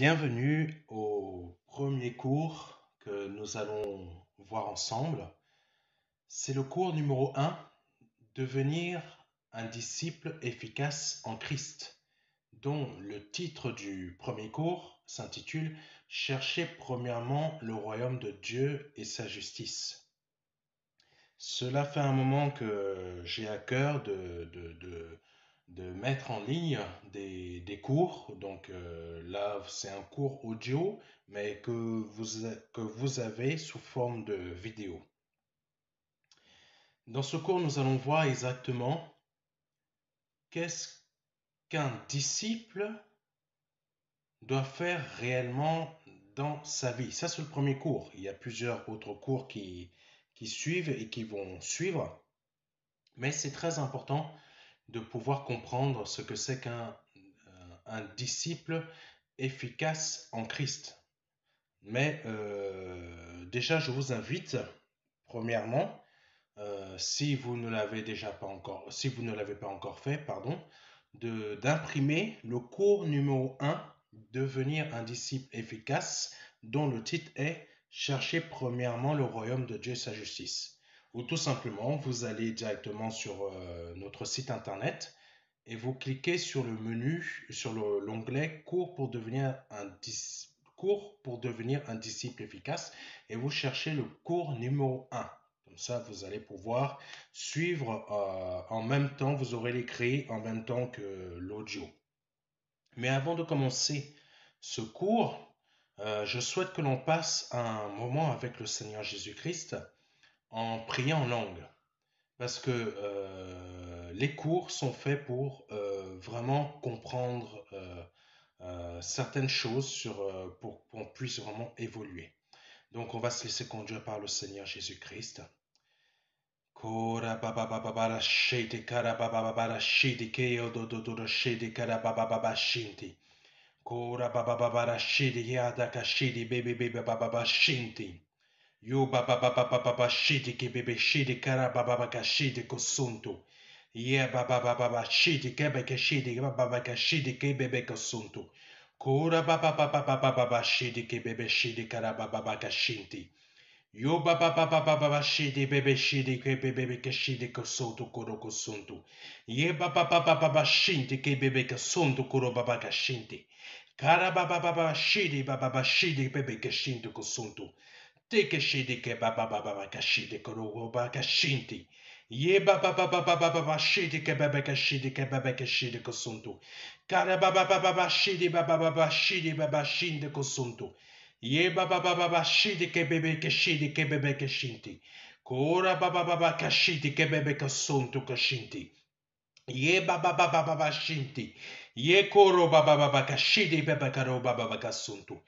Bienvenue au premier cours que nous allons voir ensemble. C'est le cours numéro 1, Devenir un disciple efficace en Christ, dont le titre du premier cours s'intitule Cherchez premièrement le royaume de Dieu et sa justice. Cela fait un moment que j'ai à cœur de mettre en ligne des cours. Donc là, c'est un cours audio, mais que vous avez sous forme de vidéo. Dans ce cours, nous allons voir exactement qu'est-ce qu'un disciple doit faire réellement dans sa vie. Ça, c'est le premier cours. Il y a plusieurs autres cours qui suivent et qui vont suivre. Mais c'est très important de pouvoir comprendre ce que c'est qu'un disciple efficace en Christ. Mais déjà, je vous invite, premièrement, si vous ne l'avez pas encore fait, pardon, d'imprimer le cours numéro 1, Devenir un disciple efficace, dont le titre est Cherchez premièrement le royaume de Dieu et sa justice. Ou tout simplement, vous allez directement sur notre site internet et vous cliquez sur le menu, sur l'onglet cours pour devenir un disciple efficace et vous cherchez le cours numéro 1. Comme ça, vous allez pouvoir suivre en même temps, vous aurez l'écrit en même temps que l'audio. Mais avant de commencer ce cours, je souhaite que l'on passe un moment avec le Seigneur Jésus-Christ en priant en langue. Parce que les cours sont faits pour vraiment comprendre certaines choses pour qu'on puisse vraiment évoluer. Donc on va se laisser conduire par le Seigneur Jésus-Christ. Kora baba baba bara shede kara baba baba shede keo do do do shede kara baba baba shinti. Kora baba baba shede yada ka shede bebe bebe baba shinti. Yo baba baba baba shede ke bebe shede kara baba baba shede kosunto. Ye baba baba shede ke bebe shede baba baba shede ke bebe kosunto. Kora baba baba baba shede ke bebe shede kara baba baba shinti. Yo baba baba baba shede bebe shede ke bebe ke shede kosunto koro kosunto. Ye baba baba baba shede ke bebe kosunto koro baba ka shinti. Kara baba baba shede baba shede bebe ke shede kosunto. Take shidi ke baba baba kashidi koro baba kashinti. Ye baba baba baba shidi ke baba kashidi ke baba kashidi kosuntu. Kara baba baba shidi baba shidi baba shinde kosuntu. Ye baba baba shidi ke bebe kashidi ke bebe kashinti. Kora baba baba kashidi ke bebe kosuntu kashinti. Ye baba baba baba shinti. Ye koro baba baba kashidi baba karo baba kasuntu.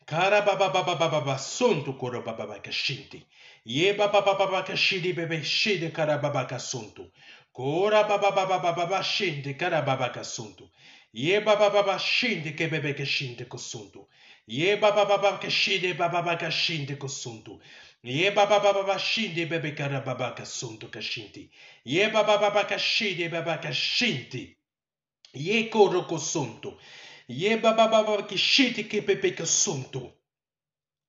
Kara baba baba baba suntu koro baba baba kashinti. Ye baba baba baba kashidi bebe shidi kara baba kasuntu. Kora baba baba baba shindi kara baba kasuntu. Ye baba baba shindi ke bebe kashindi kosuntu. Ye baba baba kashidi baba baba kashindi kosuntu. Ye baba baba shindi bebe kara baba kasuntu kashinti. Ye baba baba kashidi baba kashinti. Ye koro kosuntu. Ye baba baba kashidi ke pepe kosuntu.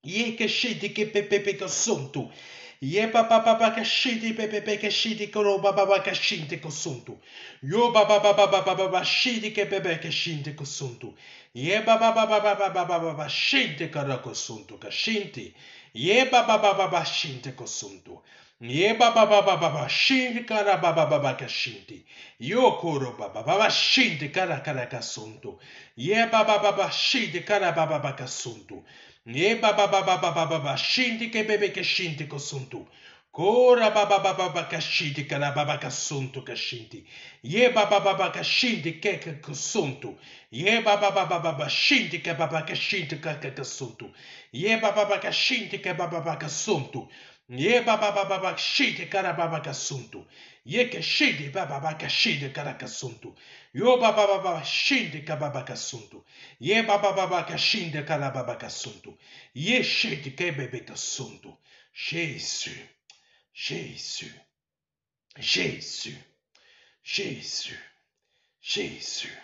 Ye kashidi ke pepe kosuntu. Ye baba baba kashidi pepe kashidi koro baba baba kashindi kosuntu. Yo baba baba baba shidi ke pepe kashindi kosuntu. Ye baba baba baba shindi kara kosuntu kashinti. Ye baba baba shindi kosuntu. Ye baba baba shindi kara baba baba kashinti. Yo koro baba shindi kara kasuntu. Ye baba baba shindi kara baba kasuntu. Ye baba baba shindi ke bebe kashinti kosuntu. Kora baba baba kashindi kara baba kasuntu kashinti. Ye baba baba kashindi ke kasuntu. Ye baba baba shindi ke baba kashinti kasuntu. Ye baba baba kashindi ke baba kasuntu. Ye baba baba shindi kara baba kasuntu. Ye kashindi baba kashindi kara kasuntu. Yo baba baba shindi ka baba kasuntu. Ye baba baba kashindi kara baba kasuntu. Ye shindi ke bebe kasuntu. Jésus, Jésus, Jésus, Jésus, Jésus.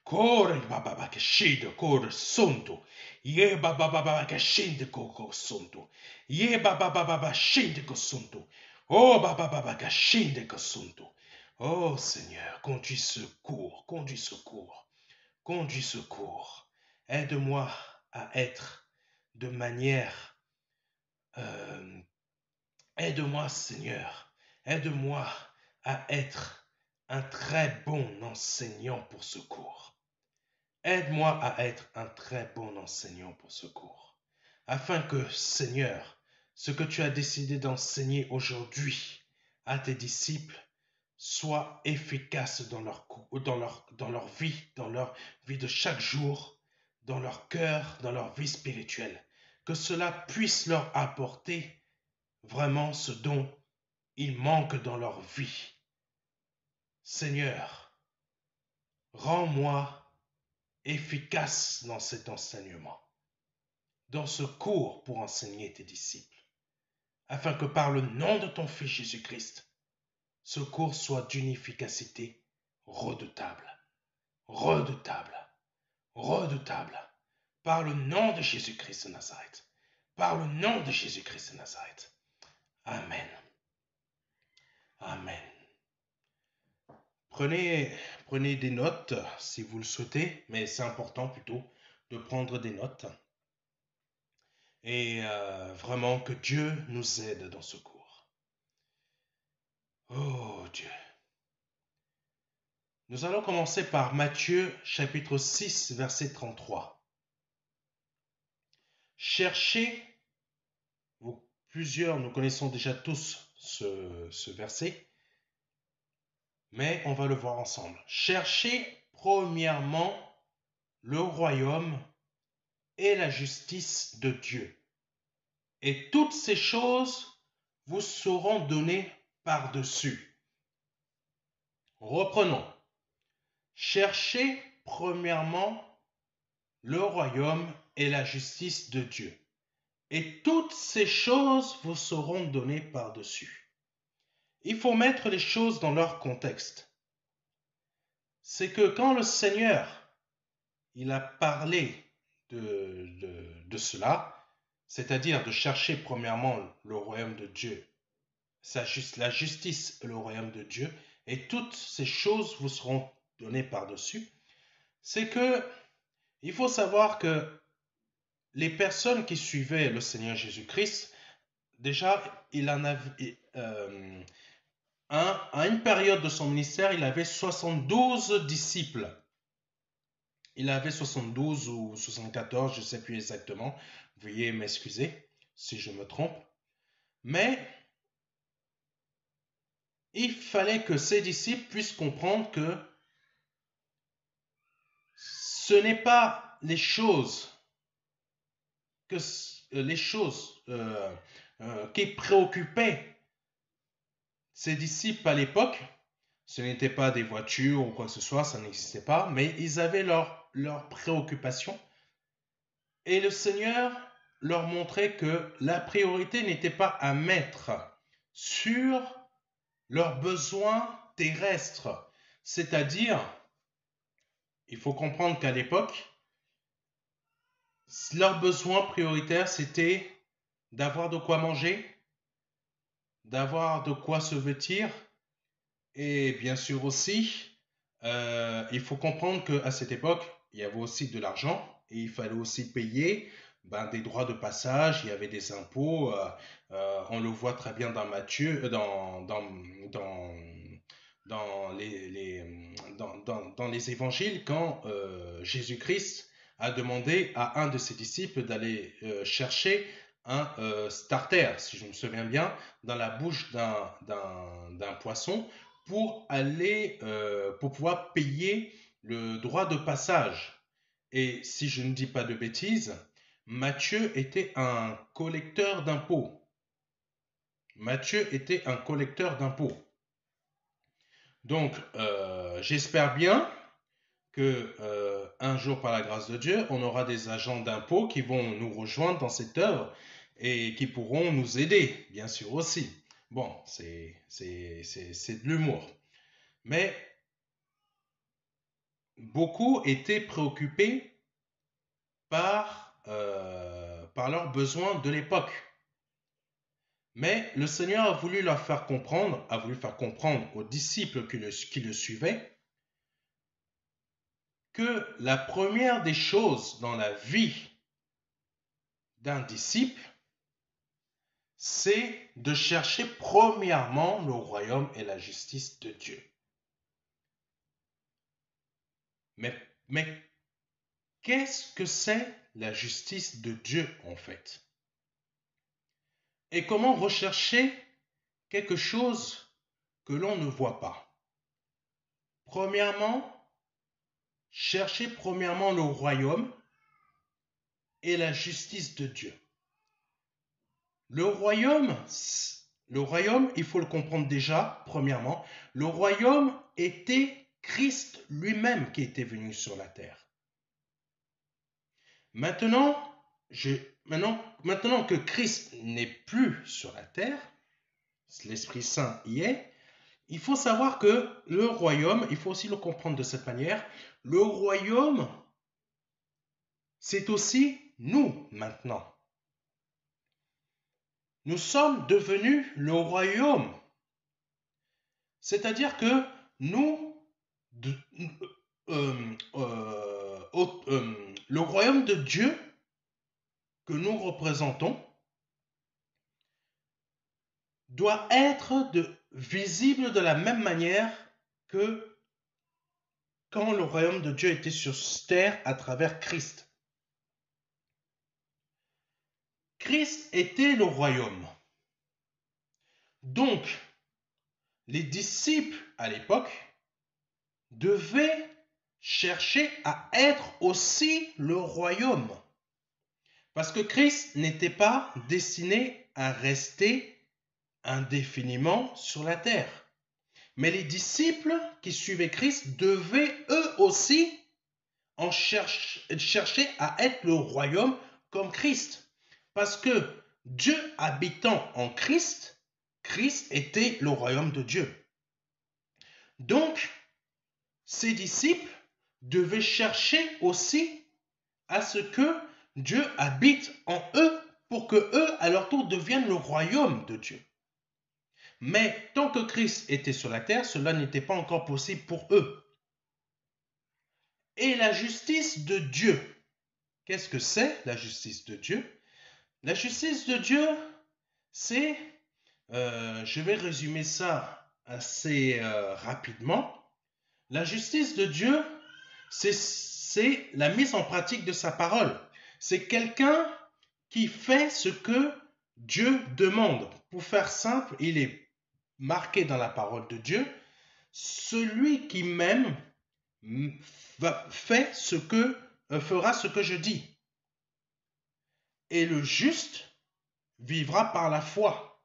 Kore baba kashid kore sonto. Ye baba kashid koko sonto. Ye baba shid ko sonto. Oh baba kashid ko sonto. Oh Seigneur, conduis secours, conduis secours, conduis secours. Aide-moi à être de manière... aide-moi Seigneur, aide-moi à être un très bon enseignant pour secours. Aide-moi à être un très bon enseignant pour secours, afin que, Seigneur, ce que tu as décidé d'enseigner aujourd'hui à tes disciples soit efficace dans leur vie de chaque jour, dans leur cœur, dans leur vie spirituelle. Que cela puisse leur apporter vraiment ce dont ils manquent dans leur vie. Seigneur, rends-moi efficace dans cet enseignement, dans ce cours pour enseigner tes disciples, afin que par le nom de ton Fils Jésus-Christ, ce cours soit d'une efficacité redoutable, redoutable, redoutable, par le nom de Jésus-Christ de Nazareth, par le nom de Jésus-Christ de Nazareth. Amen. Amen. Prenez des notes si vous le souhaitez, mais c'est important plutôt de prendre des notes. Et vraiment que Dieu nous aide dans ce cours. Oh Dieu. Nous allons commencer par Matthieu chapitre 6, verset 33. Cherchez, plusieurs, nous connaissons déjà tous ce verset, mais on va le voir ensemble. Cherchez premièrement le royaume et la justice de Dieu. Et toutes ces choses vous seront données par-dessus. Reprenons. Cherchez premièrement le royaume et la justice de Dieu. Et toutes ces choses vous seront données par-dessus. Il faut mettre les choses dans leur contexte. C'est que quand le Seigneur, il a parlé de cela, c'est-à-dire de chercher premièrement le royaume de Dieu, la justice et le royaume de Dieu, et toutes ces choses vous seront données par-dessus, c'est que il faut savoir que les personnes qui suivaient le Seigneur Jésus-Christ, déjà, il en avait, à une période de son ministère, il avait 72 disciples. Il avait 72 ou 74, je ne sais plus exactement. Veuillez m'excuser si je me trompe. Mais il fallait que ses disciples puissent comprendre que ce n'est pas les choses qui préoccupaient ses disciples à l'époque. Ce n'était pas des voitures ou quoi que ce soit, ça n'existait pas, mais ils avaient leurs préoccupations. Et le Seigneur leur montrait que la priorité n'était pas à mettre sur leurs besoins terrestres. C'est-à-dire, il faut comprendre qu'à l'époque, leurs besoins prioritaires, c'était d'avoir de quoi manger, d'avoir de quoi se vêtir, et bien sûr aussi, il faut comprendre qu'à cette époque, il y avait aussi de l'argent et il fallait aussi payer des droits de passage, il y avait des impôts. On le voit très bien dans Matthieu, dans les évangiles, quand Jésus-Christ a demandé à un de ses disciples d'aller chercher un starter, si je me souviens bien, dans la bouche d'un poisson pour pouvoir payer le droit de passage. Et si je ne dis pas de bêtises, Matthieu était un collecteur d'impôts. Matthieu était un collecteur d'impôts. Donc, j'espère bien que un jour, par la grâce de Dieu, on aura des agents d'impôts qui vont nous rejoindre dans cette œuvre et qui pourront nous aider, bien sûr aussi. Bon, c'est de l'humour. Mais beaucoup étaient préoccupés par leurs besoins de l'époque. Mais le Seigneur a voulu faire comprendre aux disciples qui le suivaient, que la première des choses dans la vie d'un disciple, c'est de chercher premièrement le royaume et la justice de Dieu. Mais qu'est-ce que c'est la justice de Dieu en fait? Et comment rechercher quelque chose que l'on ne voit pas? Premièrement, chercher premièrement le royaume et la justice de Dieu. Le royaume, il faut le comprendre déjà, premièrement, le royaume était Christ lui-même qui était venu sur la terre. Maintenant que Christ n'est plus sur la terre, l'Esprit Saint y est, il faut savoir que le royaume, il faut aussi le comprendre de cette manière, le royaume, c'est aussi nous maintenant. Nous sommes devenus le royaume. C'est-à-dire que le royaume de Dieu que nous représentons doit être visible de la même manière que quand le royaume de Dieu était sur terre à travers Christ. Christ était le royaume. Donc, les disciples à l'époque devaient chercher à être aussi le royaume. Parce que Christ n'était pas destiné à rester indéfiniment sur la terre. Mais les disciples qui suivaient Christ devaient eux aussi chercher à être le royaume comme Christ. Parce que Dieu habitant en Christ, Christ était le royaume de Dieu. Donc, ces disciples devaient chercher aussi à ce que Dieu habite en eux pour que eux, à leur tour, deviennent le royaume de Dieu. Mais tant que Christ était sur la terre, cela n'était pas encore possible pour eux. Et la justice de Dieu, qu'est-ce que c'est la justice de Dieu? La justice de Dieu, c'est, je vais résumer ça assez rapidement. La justice de Dieu, c'est la mise en pratique de sa parole. C'est quelqu'un qui fait ce que Dieu demande. Pour faire simple, il est marqué dans la parole de Dieu, celui qui m'aime fera ce que je dis. Et le juste vivra par la foi.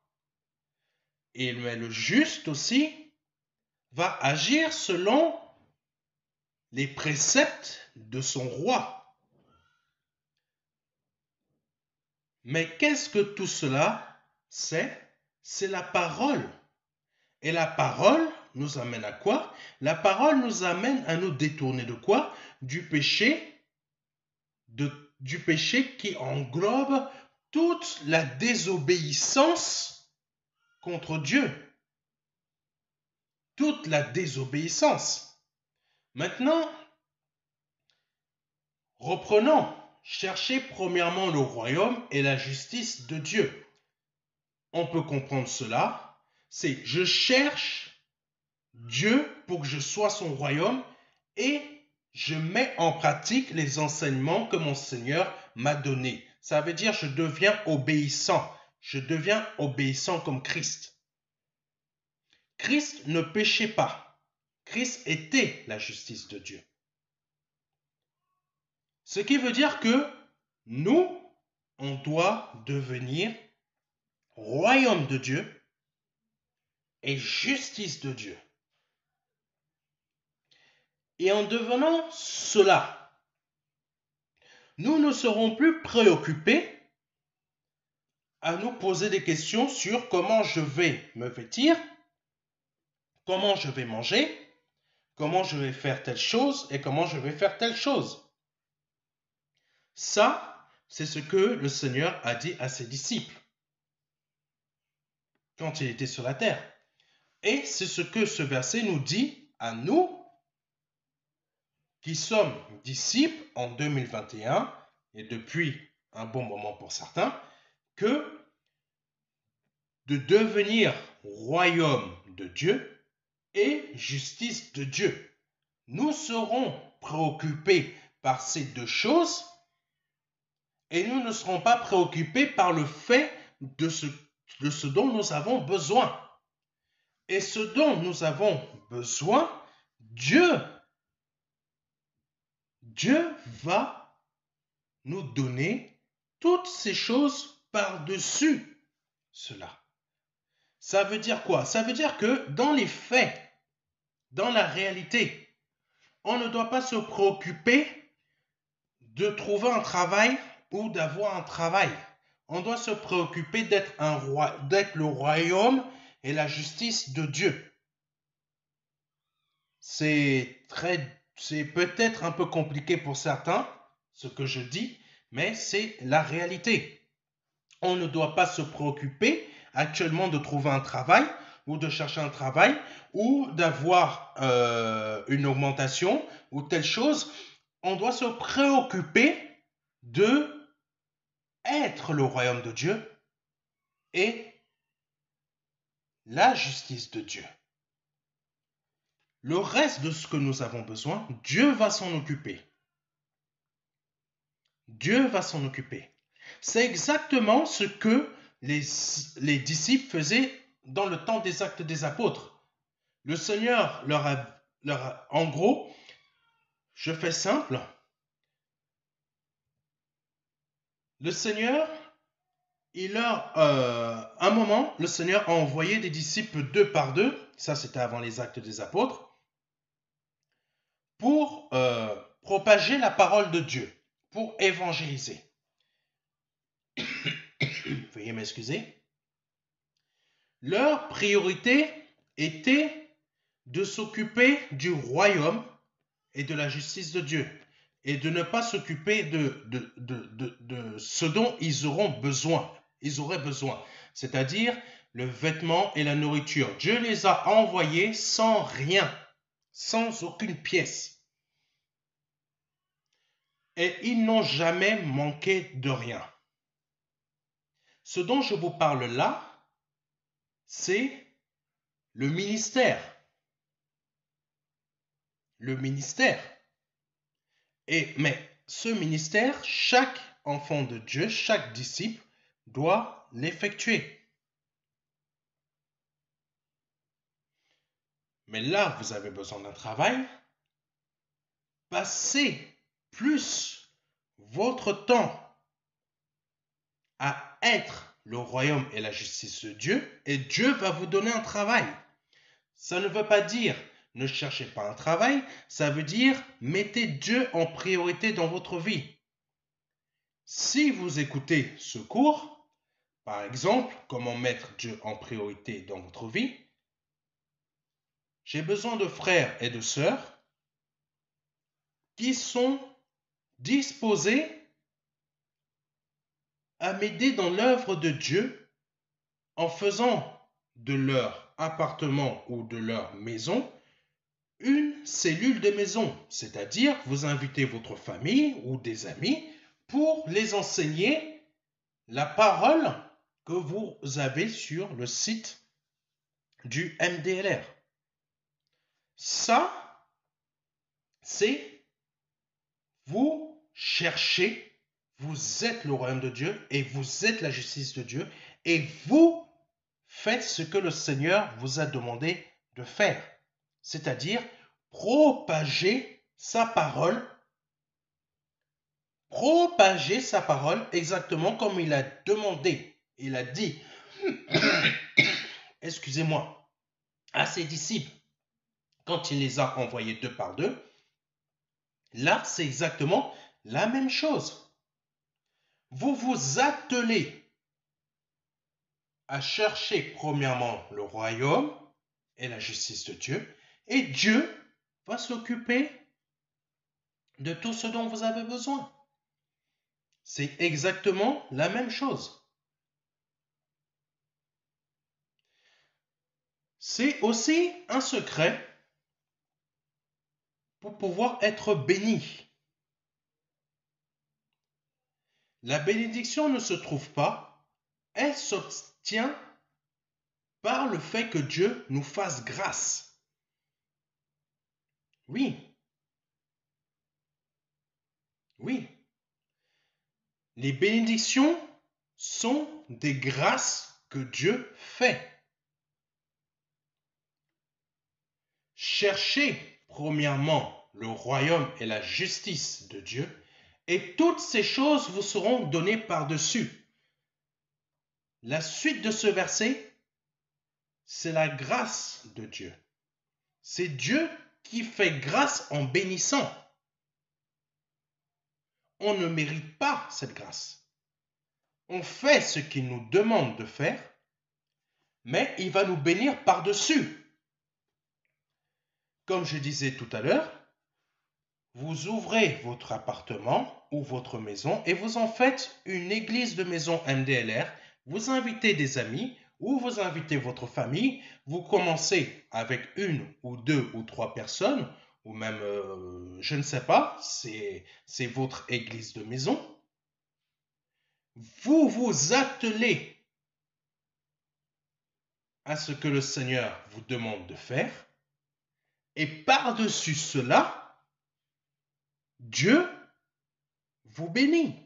Et le juste aussi va agir selon les préceptes de son roi. Mais qu'est-ce que tout cela c'est? C'est la parole. Et la parole nous amène à quoi? La parole nous amène à nous détourner de quoi? Du péché qui englobe toute la désobéissance contre Dieu. Toute la désobéissance. Maintenant, reprenons. Cherchez premièrement le royaume et la justice de Dieu. On peut comprendre cela. C'est je cherche Dieu pour que je sois son royaume et je mets en pratique les enseignements que mon Seigneur m'a donnés. Ça veut dire je deviens obéissant. Je deviens obéissant comme Christ. Christ ne péchait pas. Christ était la justice de Dieu. Ce qui veut dire que nous, on doit devenir royaume de Dieu et justice de Dieu. Et en devenant cela, nous ne serons plus préoccupés à nous poser des questions sur comment je vais me vêtir, comment je vais manger, comment je vais faire telle chose et comment je vais faire telle chose. Ça, c'est ce que le Seigneur a dit à ses disciples quand il était sur la terre. Et c'est ce que ce verset nous dit à nous qui sommes disciples en 2021 et depuis un bon moment pour certains, que de devenir royaume de Dieu et justice de Dieu. Nous serons préoccupés par ces deux choses et nous ne serons pas préoccupés par le fait de ce dont nous avons besoin. Et ce dont nous avons besoin, Dieu va nous donner toutes ces choses par-dessus cela. Ça veut dire quoi? Ça veut dire que dans les faits, dans la réalité, on ne doit pas se préoccuper de trouver un travail ou d'avoir un travail. On doit se préoccuper d'être le royaume et la justice de Dieu. C'est peut-être un peu compliqué pour certains, ce que je dis, mais c'est la réalité. On ne doit pas se préoccuper actuellement de trouver un travail ou de chercher un travail ou d'avoir une augmentation ou telle chose. On doit se préoccuper de être le royaume de Dieu et la justice de Dieu. Le reste de ce que nous avons besoin, Dieu va s'en occuper. Dieu va s'en occuper. C'est exactement ce que les disciples faisaient dans le temps des Actes des Apôtres. Le Seigneur leur a en gros, je fais simple, le Seigneur, un moment, le Seigneur a envoyé des disciples 2 par 2, ça c'était avant les Actes des Apôtres, pour propager la parole de Dieu, pour évangéliser. Veuillez m'excuser. Leur priorité était de s'occuper du royaume et de la justice de Dieu et de ne pas s'occuper de ce dont ils auraient besoin, c'est-à-dire le vêtement et la nourriture. Dieu les a envoyés sans rien, sans aucune pièce. Et ils n'ont jamais manqué de rien. Ce dont je vous parle là, c'est le ministère. Le ministère. Mais ce ministère, chaque enfant de Dieu, chaque disciple doit l'effectuer. Mais là, vous avez besoin d'un travail. Passez plus votre temps à être le royaume et la justice de Dieu, et Dieu va vous donner un travail. Ça ne veut pas dire ne cherchez pas un travail, ça veut dire mettez Dieu en priorité dans votre vie. Si vous écoutez ce cours, par exemple, comment mettre Dieu en priorité dans votre vie, j'ai besoin de frères et de sœurs qui sont disposés à m'aider dans l'œuvre de Dieu en faisant de leur appartement ou de leur maison une cellule de maison, c'est-à-dire vous invitez votre famille ou des amis pour les enseigner la parole que vous avez sur le site du MDLR. Ça, c'est vous cherchez, vous êtes le royaume de Dieu et vous êtes la justice de Dieu et vous faites ce que le Seigneur vous a demandé de faire, c'est-à-dire propager sa parole exactement comme il a demandé, il a dit, excusez-moi, à ses disciples quand il les a envoyés 2 par 2. Là, c'est exactement la même chose. Vous vous attelez à chercher premièrement le royaume et la justice de Dieu, et Dieu va s'occuper de tout ce dont vous avez besoin. C'est exactement la même chose. C'est aussi un secret pour pouvoir être béni. La bénédiction ne se trouve pas, elle s'obtient par le fait que Dieu nous fasse grâce. Oui. Oui. Les bénédictions sont des grâces que Dieu fait. Cherchez premièrement le royaume et la justice de Dieu, et toutes ces choses vous seront données par-dessus. La suite de ce verset, c'est la grâce de Dieu. C'est Dieu qui fait grâce en bénissant. On ne mérite pas cette grâce. On fait ce qu'il nous demande de faire, mais il va nous bénir par-dessus. Comme je disais tout à l'heure, vous ouvrez votre appartement ou votre maison et vous en faites une église de maison MDLR. Vous invitez des amis ou vous invitez votre famille. Vous commencez avec une ou deux ou trois personnes ou même, je ne sais pas, c'est votre église de maison. Vous vous attelez à ce que le Seigneur vous demande de faire. Et par-dessus cela, Dieu vous bénit.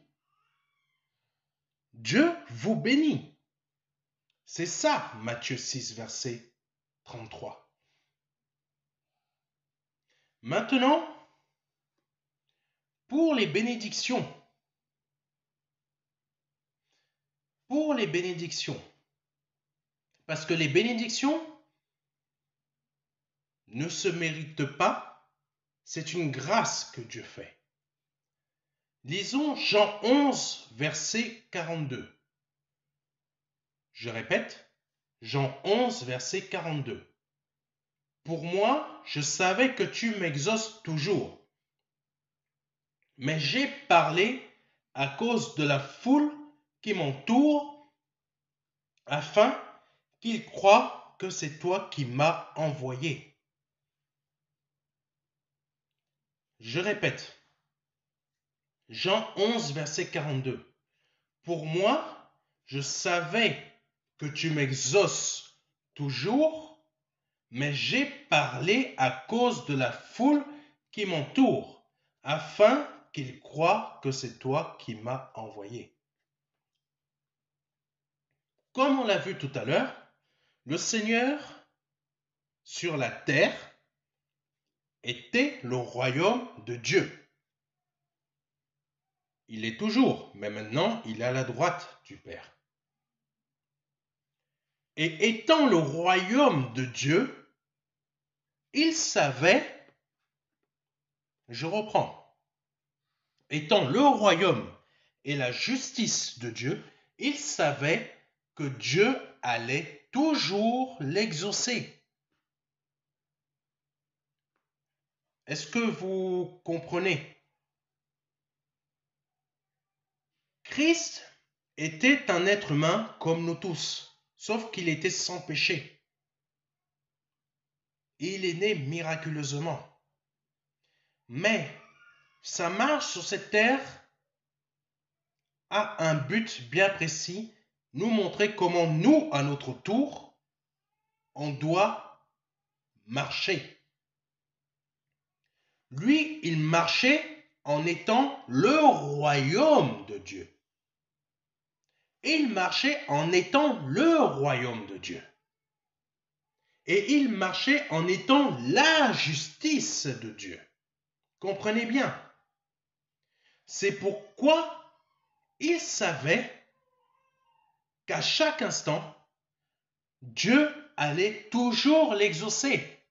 Dieu vous bénit. C'est ça, Matthieu 6, verset 33. Maintenant, pour les bénédictions. Parce que les bénédictions ne se méritent pas, c'est une grâce que Dieu fait. Lisons Jean 11, verset 42. Je répète, Jean 11, verset 42. Pour moi, je savais que tu m'exauces toujours, mais j'ai parlé à cause de la foule qui m'entoure, afin qu'ils croient que c'est toi qui m'as envoyé. Je répète, Jean 11, verset 42. Pour moi, je savais que tu m'exauces toujours, mais j'ai parlé à cause de la foule qui m'entoure, afin qu'ils croient que c'est toi qui m'as envoyé. Comme on l'a vu tout à l'heure, le Seigneur sur la terre était le royaume de Dieu. Il est toujours, mais maintenant il est à la droite du Père. Et étant le royaume de Dieu, il savait, je reprends, étant le royaume et la justice de Dieu, il savait que Dieu allait toujours l'exaucer. Est-ce que vous comprenez? Christ était un être humain comme nous tous, sauf qu'il était sans péché. Il est né miraculeusement. Mais sa marche sur cette terre a un but bien précis, nous montrer comment nous, à notre tour, on doit marcher. Lui, il marchait en étant le royaume de Dieu. Il marchait en étant le royaume de Dieu. Et il marchait en étant la justice de Dieu. Comprenez bien. C'est pourquoi il savait qu'à chaque instant, Dieu allait toujours l'exaucer.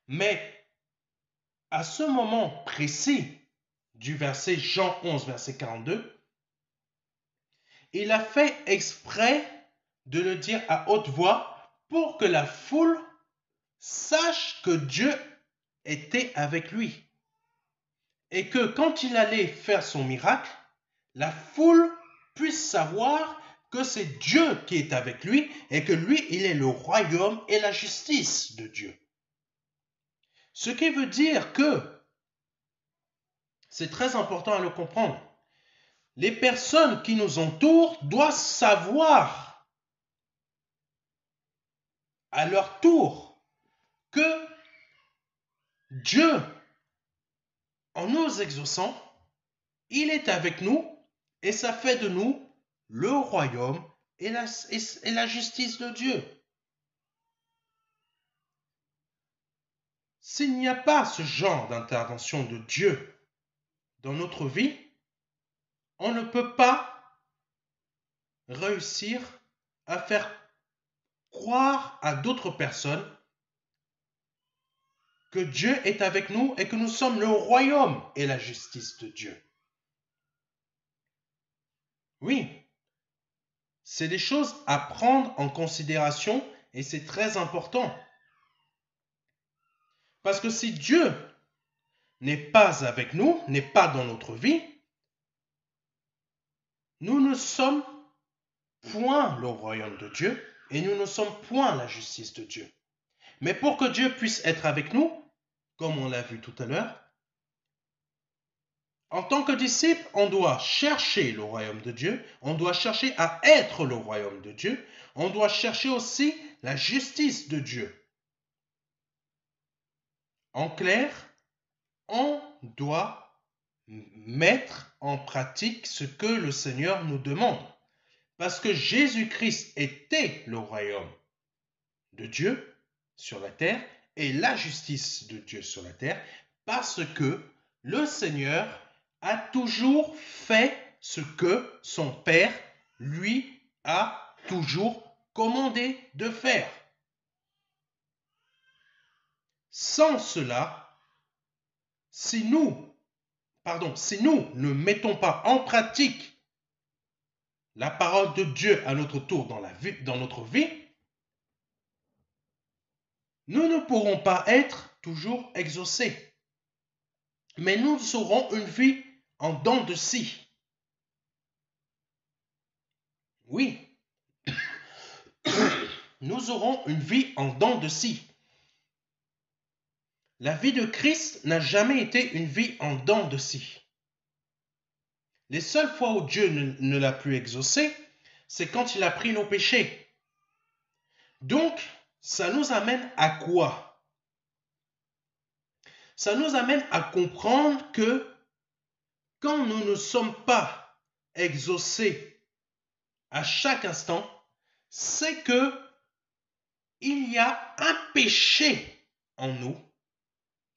Mais à ce moment précis du verset Jean 11, verset 42, il a fait exprès de le dire à haute voix pour que la foule sache que Dieu était avec lui. Et que quand il allait faire son miracle, la foule puisse savoir que c'est Dieu qui est avec lui et que lui, il est le royaume et la justice de Dieu. Ce qui veut dire que, c'est très important à le comprendre, les personnes qui nous entourent doivent savoir à leur tour que Dieu, en nous exaucant, il est avec nous et ça fait de nous le royaume et la justice de Dieu. S'il n'y a pas ce genre d'intervention de Dieu dans notre vie, on ne peut pas réussir à faire croire à d'autres personnes que Dieu est avec nous et que nous sommes le royaume et la justice de Dieu. Oui, c'est des choses à prendre en considération et c'est très important. Parce que si Dieu n'est pas avec nous, n'est pas dans notre vie, nous ne sommes point le royaume de Dieu et nous ne sommes point la justice de Dieu. Mais pour que Dieu puisse être avec nous, comme on l'a vu tout à l'heure, en tant que disciple, on doit chercher le royaume de Dieu, on doit chercher à être le royaume de Dieu, on doit chercher aussi la justice de Dieu. En clair, on doit mettre en pratique ce que le Seigneur nous demande. Parce que Jésus-Christ était le royaume de Dieu sur la terre et la justice de Dieu sur la terre, parce que le Seigneur a toujours fait ce que son Père lui a toujours commandé de faire. Sans cela, si nous ne mettons pas en pratique la parole de Dieu à notre tour dans notre vie, nous ne pourrons pas être toujours exaucés. Mais nous aurons une vie en dents de scie. Oui, nous aurons une vie en dents de scie. La vie de Christ n'a jamais été une vie en dents de scie. Les seules fois où Dieu ne l'a plus exaucé, c'est quand il a pris nos péchés. Donc, ça nous amène à quoi? Ça nous amène à comprendre que quand nous ne sommes pas exaucés à chaque instant, c'est que il y a un péché en nous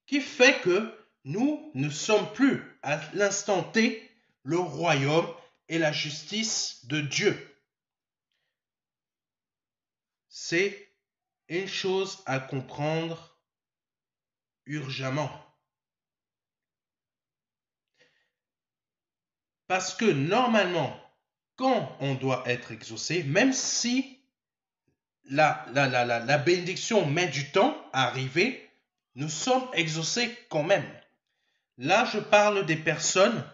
qui fait que nous ne sommes plus à l'instant T le royaume et la justice de Dieu. C'est une chose à comprendre urgemment. Parce que normalement, quand on doit être exaucé, même si la bénédiction met du temps à arriver, nous sommes exaucés quand même. Là, je parle des personnes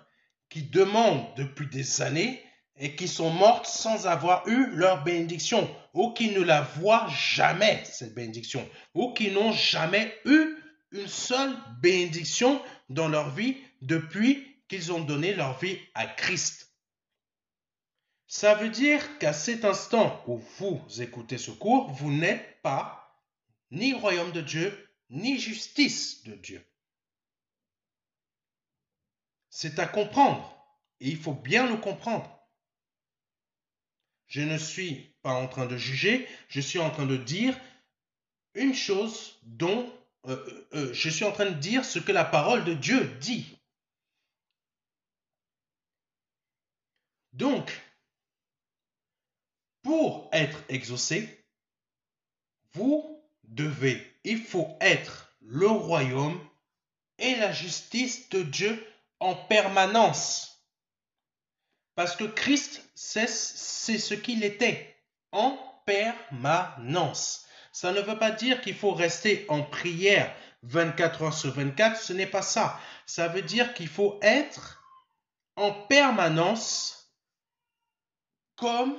qui demandent depuis des années et qui sont mortes sans avoir eu leur bénédiction ou qui ne la voient jamais, cette bénédiction, ou qui n'ont jamais eu une seule bénédiction dans leur vie depuis qu'ils ont donné leur vie à Christ. Ça veut dire qu'à cet instant où vous écoutez ce cours, vous n'êtes pas ni royaume de Dieu, ni justice de Dieu. C'est à comprendre et il faut bien le comprendre. Je ne suis pas en train de juger, je suis en train de dire une chose dont je suis en train de dire ce que la parole de Dieu dit. Donc, pour être exaucé, il faut être le royaume et la justice de Dieu en permanence. Parce que Christ, c'est ce qu'il était, en permanence. Ça ne veut pas dire qu'il faut rester en prière 24 heures sur 24, ce n'est pas ça. Ça veut dire qu'il faut être en permanence comme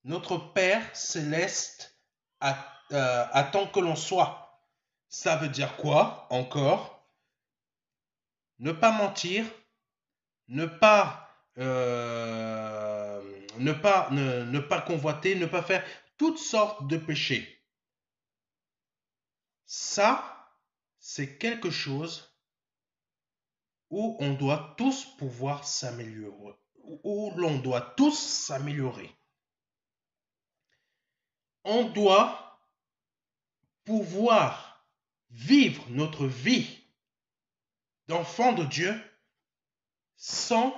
notre Père céleste attend que l'on soit. Ça veut dire quoi encore? Ne pas mentir, ne pas ne pas convoiter, ne pas faire toutes sortes de péchés. Ça, c'est quelque chose où on doit tous pouvoir s'améliorer, où l'on doit tous s'améliorer. On doit pouvoir vivre notre vie d'enfant de Dieu sans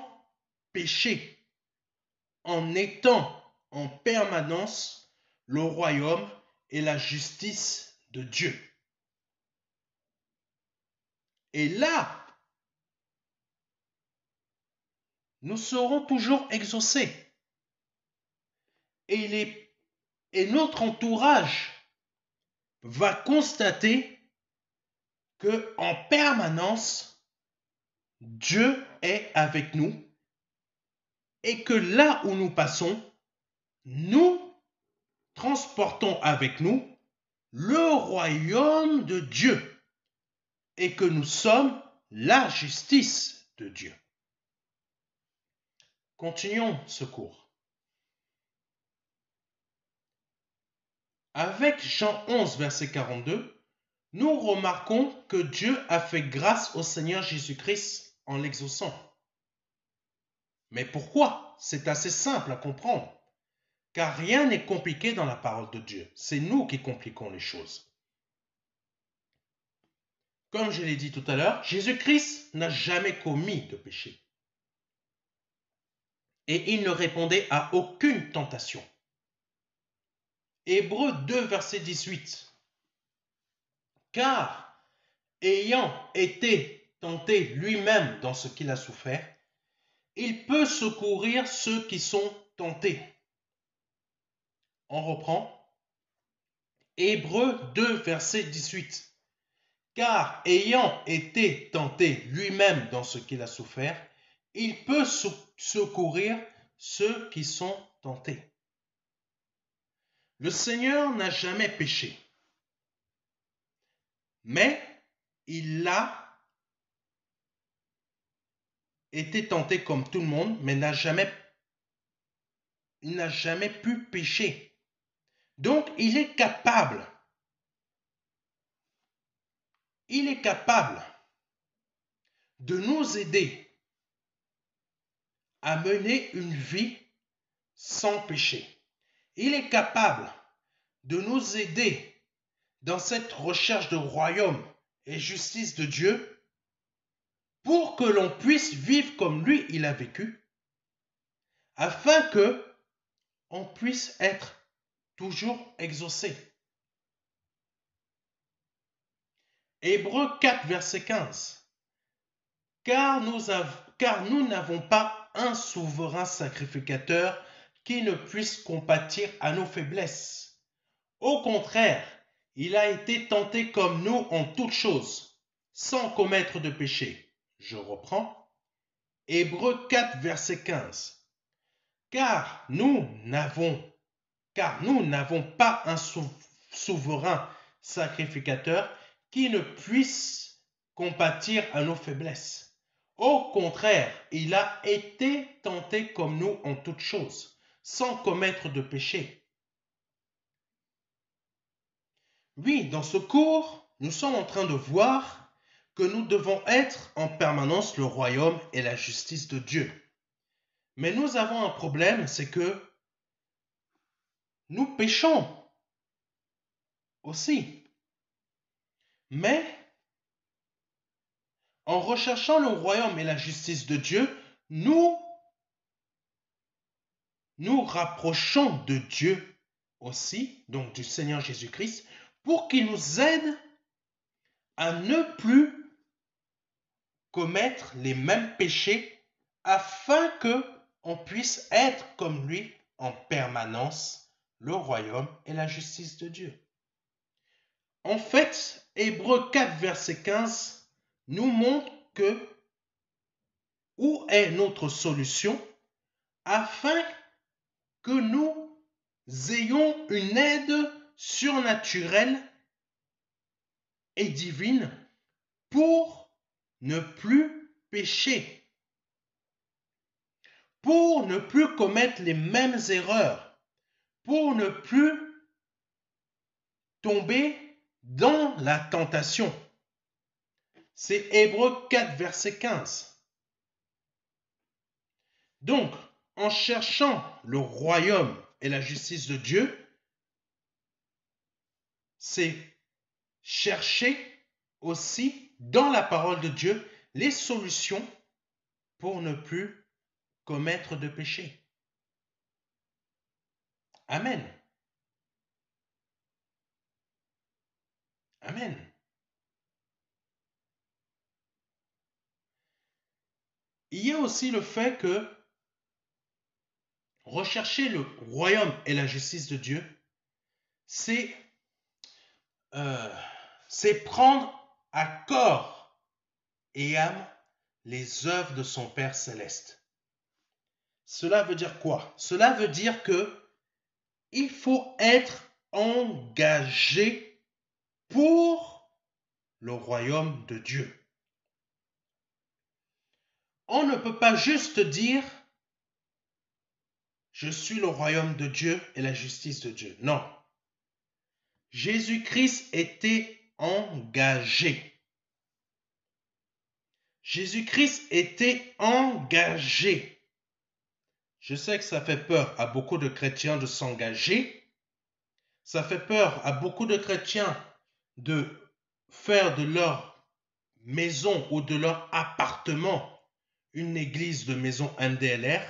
péché, en étant en permanence le royaume et la justice de Dieu. Et là, nous serons toujours exaucés. Et notre entourage va constater que en permanence, Dieu est avec nous et que là où nous passons, nous transportons avec nous le royaume de Dieu et que nous sommes la justice de Dieu. Continuons ce cours. Avec Jean 11, verset 42, nous remarquons que Dieu a fait grâce au Seigneur Jésus-Christ en l'exaucant. Mais pourquoi? C'est assez simple à comprendre, car rien n'est compliqué dans la parole de Dieu. C'est nous qui compliquons les choses. Comme je l'ai dit tout à l'heure, Jésus-Christ n'a jamais commis de péché. Et il ne répondait à aucune tentation. Hébreux 2, verset 18. Car, ayant été tenté lui-même dans ce qu'il a souffert, il peut secourir ceux qui sont tentés. On reprend. Hébreux 2, verset 18. Car ayant été tenté lui-même dans ce qu'il a souffert, il peut secourir ceux qui sont tentés. Le Seigneur n'a jamais péché, mais il a été tenté comme tout le monde, mais il n'a jamais pu pécher. Donc il est capable de nous aider à mener une vie sans péché. Il est capable de nous aider dans cette recherche de royaume et justice de Dieu pour que l'on puisse vivre comme lui il a vécu, afin que on puisse être toujours exaucé. Hébreux 4, verset 15. Car nous n'avons pas un souverain sacrificateur qui ne puisse compatir à nos faiblesses. Au contraire, il a été tenté comme nous en toutes choses, sans commettre de péché. Je reprends. Hébreux 4, verset 15. Car nous n'avons pas un souverain sacrificateur qui ne puisse compatir à nos faiblesses. Au contraire, il a été tenté comme nous en toutes choses, sans commettre de péché. Oui, dans ce cours, nous sommes en train de voir que nous devons être en permanence le royaume et la justice de Dieu. Mais nous avons un problème, c'est que nous péchons aussi. Mais en recherchant le royaume et la justice de Dieu, nous nous rapprochons de Dieu aussi, donc du Seigneur Jésus-Christ, pour qu'il nous aide à ne plus commettre les mêmes péchés afin que on puisse être comme lui en permanence, le royaume et la justice de Dieu. En fait, Hébreux 4, verset 15 nous montre que où est notre solution afin que nous ayons une aide surnaturelle et divine pour ne plus pécher, pour ne plus commettre les mêmes erreurs, pour ne plus tomber dans la tentation. C'est Hébreux 4, verset 15. Donc, en cherchant le royaume et la justice de Dieu, c'est chercher aussi dans la parole de Dieu les solutions pour ne plus commettre de péché. Amen. Amen. Il y a aussi le fait que rechercher le royaume et la justice de Dieu, c'est prendre à corps et âme les œuvres de son Père céleste. Cela veut dire quoi? Cela veut dire que il faut être engagé pour le royaume de Dieu. On ne peut pas juste dire je suis le royaume de Dieu et la justice de Dieu. Non. Jésus-Christ était engagé. Jésus-Christ était engagé. Je sais que ça fait peur à beaucoup de chrétiens de s'engager. Ça fait peur à beaucoup de chrétiens de faire de leur maison ou de leur appartement une église de maison MDLR.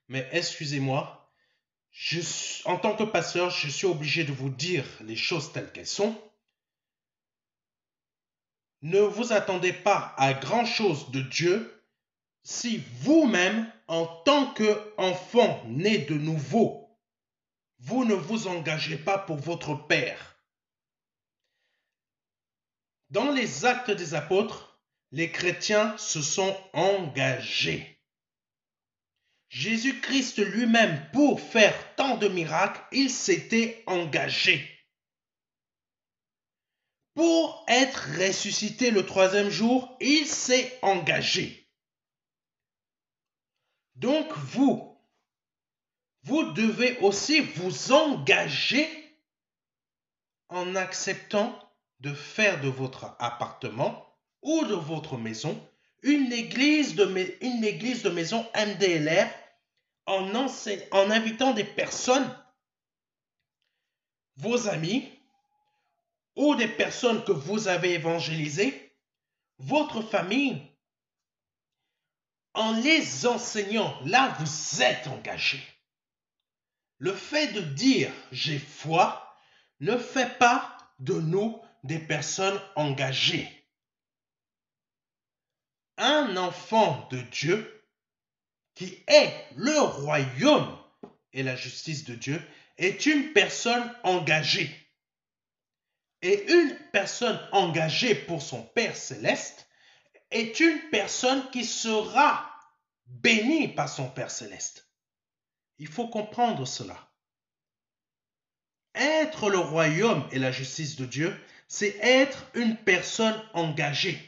Mais excusez-moi, en tant que pasteur, je suis obligé de vous dire les choses telles qu'elles sont. Ne vous attendez pas à grand-chose de Dieu si vous-même, en tant qu'enfant né de nouveau, vous ne vous engagez pas pour votre Père. Dans les Actes des Apôtres, les chrétiens se sont engagés. Jésus-Christ lui-même, pour faire tant de miracles, il s'était engagé. Pour être ressuscité le troisième jour, il s'est engagé. Donc vous devez aussi vous engager en acceptant de faire de votre appartement ou de votre maison une église de maison MDLR en invitant des personnes, vos amis ou des personnes que vous avez évangélisées, votre famille, en les enseignant. Là, vous êtes engagé. Le fait de dire j'ai foi ne fait pas de nous des personnes engagées. Un enfant de Dieu qui est le royaume et la justice de Dieu est une personne engagée. Et une personne engagée pour son Père céleste est une personne qui sera bénie par son Père céleste. Il faut comprendre cela. Être le royaume et la justice de Dieu, c'est être une personne engagée.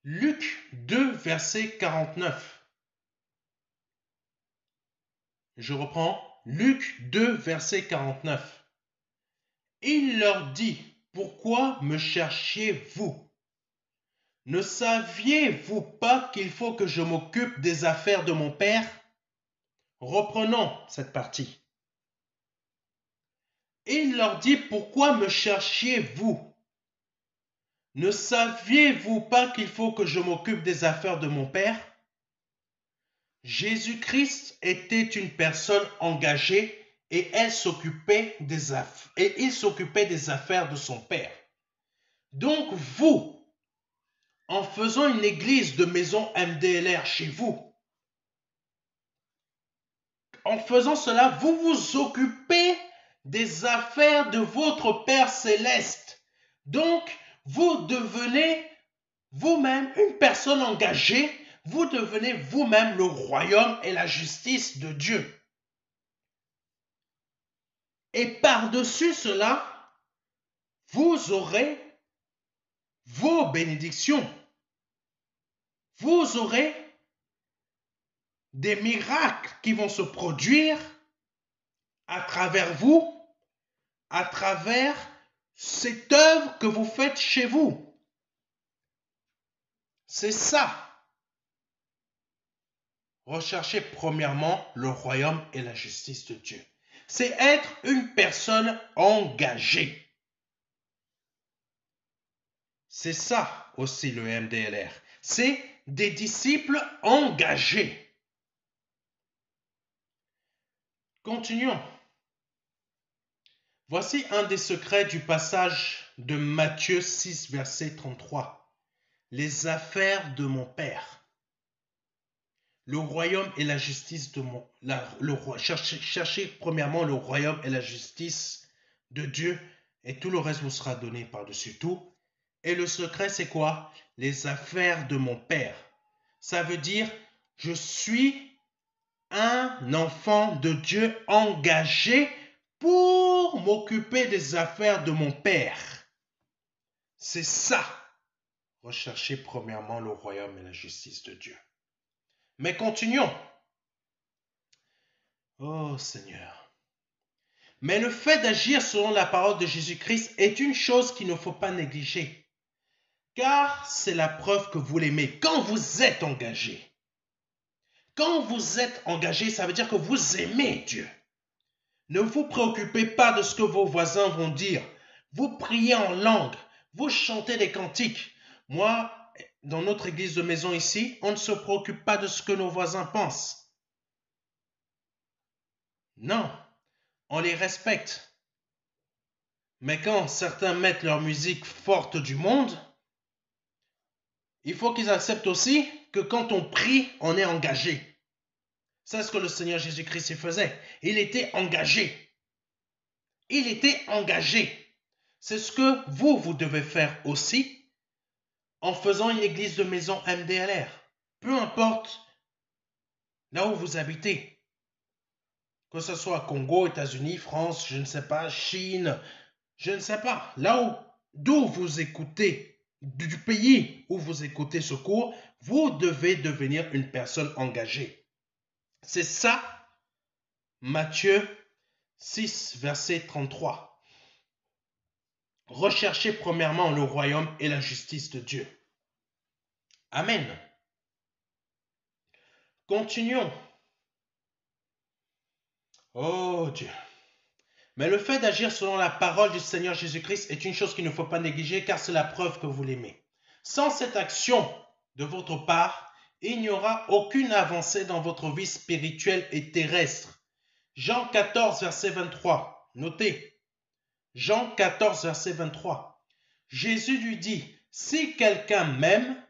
Luc 2, verset 49. Je reprends. Luc 2, verset 49. Il leur dit, pourquoi me cherchiez-vous? Ne saviez-vous pas qu'il faut que je m'occupe des affaires de mon Père? Reprenons cette partie. Il leur dit, pourquoi me cherchiez-vous? Ne saviez-vous pas qu'il faut que je m'occupe des affaires de mon Père? Jésus-Christ était une personne engagée et il s'occupait des affaires de son Père. Donc vous, en faisant une église de maison MDLR chez vous, en faisant cela, vous vous occupez des affaires de votre Père céleste. Donc, vous devenez vous-même une personne engagée, vous devenez vous-même le royaume et la justice de Dieu. Et par-dessus cela, vous aurez vos bénédictions. Vous aurez des miracles qui vont se produire à travers vous, à travers cette œuvre que vous faites chez vous. C'est ça. Recherchez premièrement le royaume et la justice de Dieu. C'est être une personne engagée. C'est ça aussi le MDLR. C'est des disciples engagés. Continuons. Voici un des secrets du passage de Matthieu 6, verset 33. Les affaires de mon Père. Le royaume et la justice de mon... cherchez premièrement le royaume et la justice de Dieu et tout le reste vous sera donné par-dessus tout. Et le secret, c'est quoi? Les affaires de mon Père. Ça veut dire, je suis un enfant de Dieu engagé pour m'occuper des affaires de mon Père. C'est ça. Recherchez premièrement le royaume et la justice de Dieu. Mais continuons. Oh Seigneur. Mais le fait d'agir selon la parole de Jésus-Christ est une chose qu'il ne faut pas négliger. Car c'est la preuve que vous l'aimez. Quand vous êtes engagé. Quand vous êtes engagé, ça veut dire que vous aimez Dieu. Ne vous préoccupez pas de ce que vos voisins vont dire. Vous priez en langue. Vous chantez des cantiques. Moi, dans notre église de maison ici, on ne se préoccupe pas de ce que nos voisins pensent. Non, on les respecte. Mais quand certains mettent leur musique forte du monde, il faut qu'ils acceptent aussi que quand on prie, on est engagé. C'est ce que le Seigneur Jésus-Christ faisait. Il était engagé. Il était engagé. C'est ce que vous devez faire aussi en faisant une église de maison MDLR. Peu importe là où vous habitez. Que ce soit Congo, États-Unis, France, je ne sais pas, Chine, je ne sais pas. D'où vous écoutez, du pays où vous écoutez ce cours, vous devez devenir une personne engagée. C'est ça, Matthieu 6, verset 33. Recherchez premièrement le royaume et la justice de Dieu. Amen. Continuons. Oh Dieu. Mais le fait d'agir selon la parole du Seigneur Jésus-Christ est une chose qu'il ne faut pas négliger car c'est la preuve que vous l'aimez. Sans cette action de votre part, il n'y aura aucune avancée dans votre vie spirituelle et terrestre. Jean 14, verset 23. Notez. Jean 14, verset 23. Jésus lui dit, « Si quelqu'un m'aime,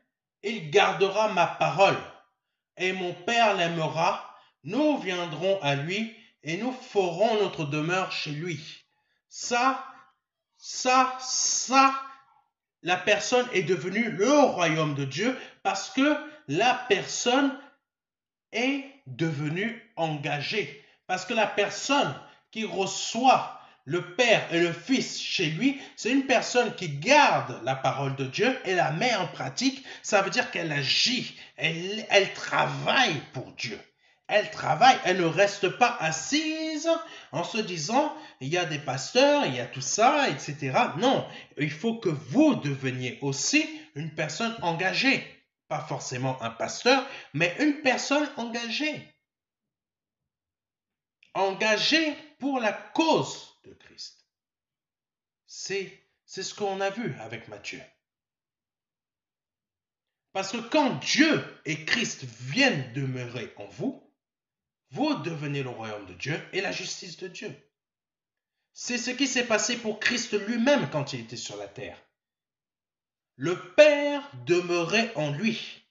il gardera ma parole, et mon Père l'aimera, nous viendrons à lui, et nous ferons notre demeure chez lui. » Ça, la personne est devenue le royaume de Dieu parce que la personne est devenue engagée. Parce que la personne qui reçoit le Père et le Fils chez lui, c'est une personne qui garde la parole de Dieu et la met en pratique. Ça veut dire qu'elle agit, elle travaille pour Dieu. Elle travaille, elle ne reste pas assise en se disant il y a des pasteurs, il y a tout ça, etc. Non, il faut que vous deveniez aussi une personne engagée. Pas forcément un pasteur, mais une personne engagée. Engagée pour la cause de Christ. C'est ce qu'on a vu avec Matthieu. Parce que quand Dieu et Christ viennent demeurer en vous, vous devenez le royaume de Dieu et la justice de Dieu. C'est ce qui s'est passé pour Christ lui-même quand il était sur la terre. Le Père demeurait en lui.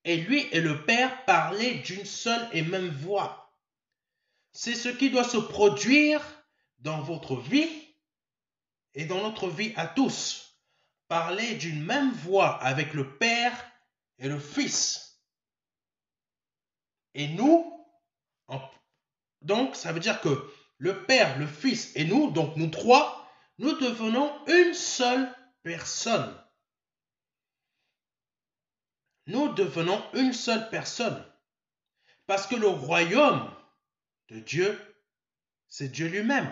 Et lui et le Père parlaient d'une seule et même voix. C'est ce qui doit se produire dans votre vie et dans notre vie à tous, parler d'une même voix avec le Père et le Fils. Et nous, donc ça veut dire que le Père, le Fils et nous, donc nous trois, nous devenons une seule personne. Nous devenons une seule personne. Parce que le royaume de Dieu, c'est Dieu lui-même.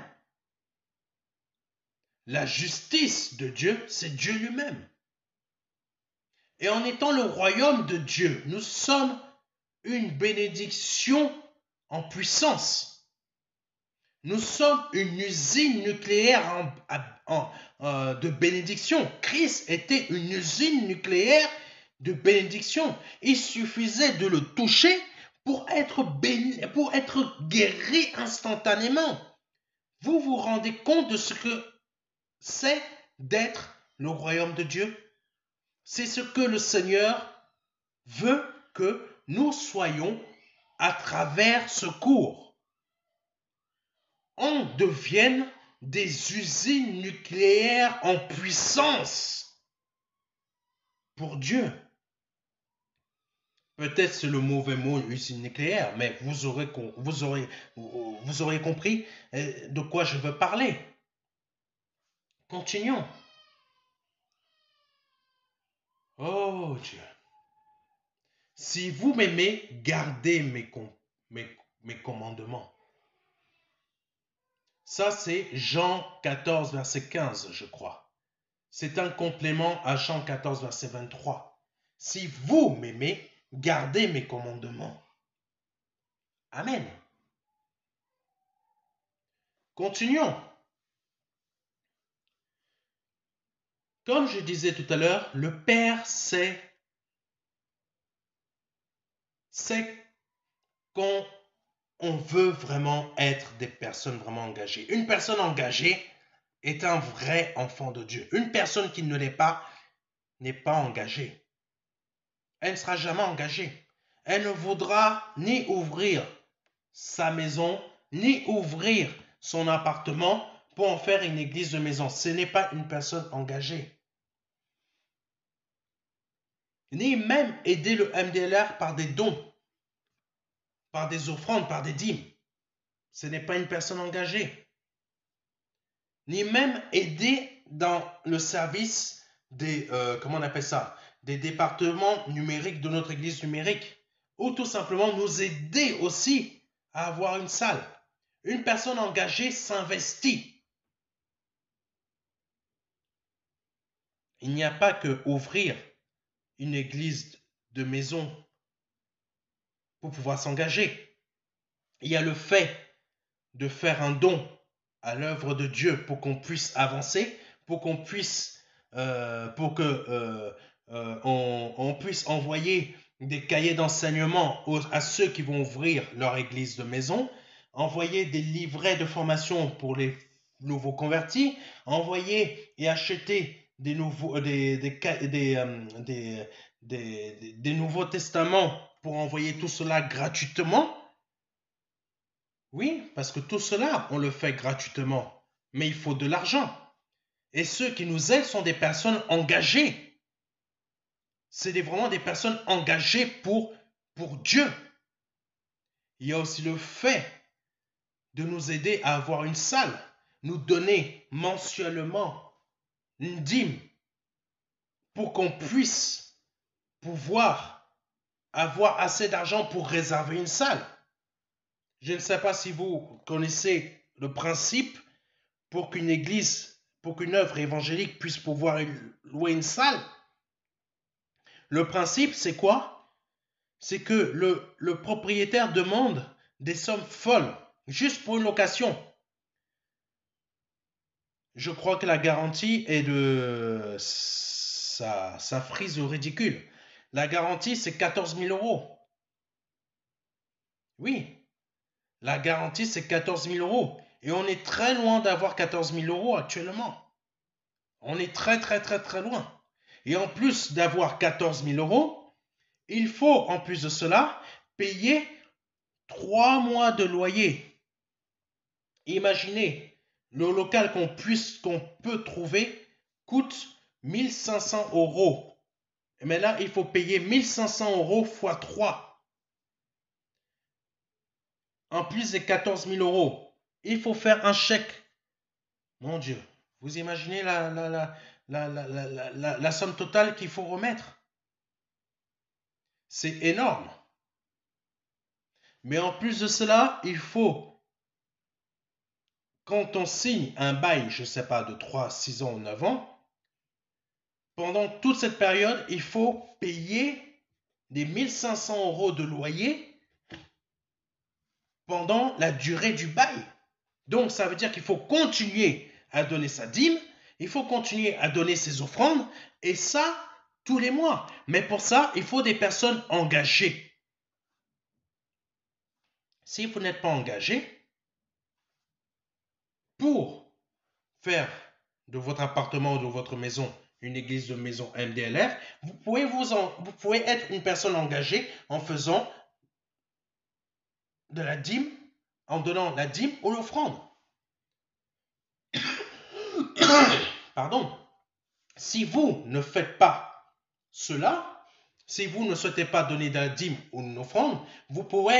La justice de Dieu, c'est Dieu lui-même. Et en étant le royaume de Dieu, nous sommes une bénédiction en puissance. Nous sommes une usine nucléaire de bénédiction. Christ était une usine nucléaire de bénédiction. Il suffisait de le toucher pour être guéri instantanément. Vous vous rendez compte de ce que c'est d'être le royaume de Dieu? C'est ce que le Seigneur veut que nous soyons à travers ce cours. On devienne des usines nucléaires en puissance pour Dieu. Peut-être c'est le mauvais mot usine nucléaire, mais vous aurez compris de quoi je veux parler. Continuons. Oh Dieu. Si vous m'aimez, gardez mes commandements. Ça, c'est Jean 14, verset 15, je crois. C'est un complément à Jean 14, verset 23. Si vous m'aimez, gardez mes commandements. Amen. Continuons. Comme je disais tout à l'heure, le Père sait qu'on veut vraiment être des personnes vraiment engagées. Une personne engagée est un vrai enfant de Dieu. Une personne qui ne l'est pas n'est pas engagée. Elle ne sera jamais engagée. Elle ne voudra ni ouvrir sa maison, ni ouvrir son appartement pour en faire une église de maison. Ce n'est pas une personne engagée. Ni même aider le MDLR par des dons, par des offrandes, par des dîmes. Ce n'est pas une personne engagée. Ni même aider dans le service des, comment on appelle ça, des départements numériques de notre église numérique. Ou tout simplement nous aider aussi à avoir une salle. Une personne engagée s'investit. Il n'y a pas que ouvrir une église de maison pour pouvoir s'engager. Il y a le fait de faire un don à l'œuvre de Dieu pour qu'on puisse avancer, pour qu'on puisse, on puisse envoyer des cahiers d'enseignement à ceux qui vont ouvrir leur église de maison, envoyer des livrets de formation pour les nouveaux convertis, envoyer et acheter des nouveaux testaments pour envoyer tout cela gratuitement. Oui, parce que tout cela, on le fait gratuitement, mais il faut de l'argent. Et ceux qui nous aident sont des personnes engagées. C'est vraiment des personnes engagées pour Dieu. Il y a aussi le fait de nous aider à avoir une salle, nous donner mensuellement une dîme pour qu'on puisse pouvoir avoir assez d'argent pour réserver une salle. Je ne sais pas si vous connaissez le principe pour qu'une église, pour qu'une œuvre évangélique puisse pouvoir louer une salle. Le principe, c'est quoi? C'est que le propriétaire demande des sommes folles, juste pour une location. Je crois que la garantie est de... Ça frise au ridicule. La garantie, c'est 14 000 €. Oui, la garantie, c'est 14 000 €. Et on est très loin d'avoir 14 000 € actuellement. On est très, très, très, très loin. Et en plus d'avoir 14 000 €, il faut, en plus de cela, payer 3 mois de loyer. Imaginez, Le local qu'on peut trouver coûte 1500 euros. Mais là, il faut payer 1500 euros fois 3. En plus des 14 000 euros. Il faut faire un chèque. Mon Dieu, vous imaginez la somme totale qu'il faut remettre? C'est énorme. Mais en plus de cela, il faut, quand on signe un bail, je ne sais pas, de 3, 6 ans ou 9 ans, pendant toute cette période, il faut payer des 1500 euros de loyer pendant la durée du bail. Donc, ça veut dire qu'il faut continuer à donner sa dîme, il faut continuer à donner ses offrandes, et ça, tous les mois. Mais pour ça, il faut des personnes engagées. Si vous n'êtes pas engagé, pour faire de votre appartement ou de votre maison une église de maison MDLR, vous pouvez être une personne engagée en faisant de la dîme, en donnant la dîme ou l'offrande. Pardon. Si vous ne faites pas cela, si vous ne souhaitez pas donner de la dîme ou une offrande, vous pouvez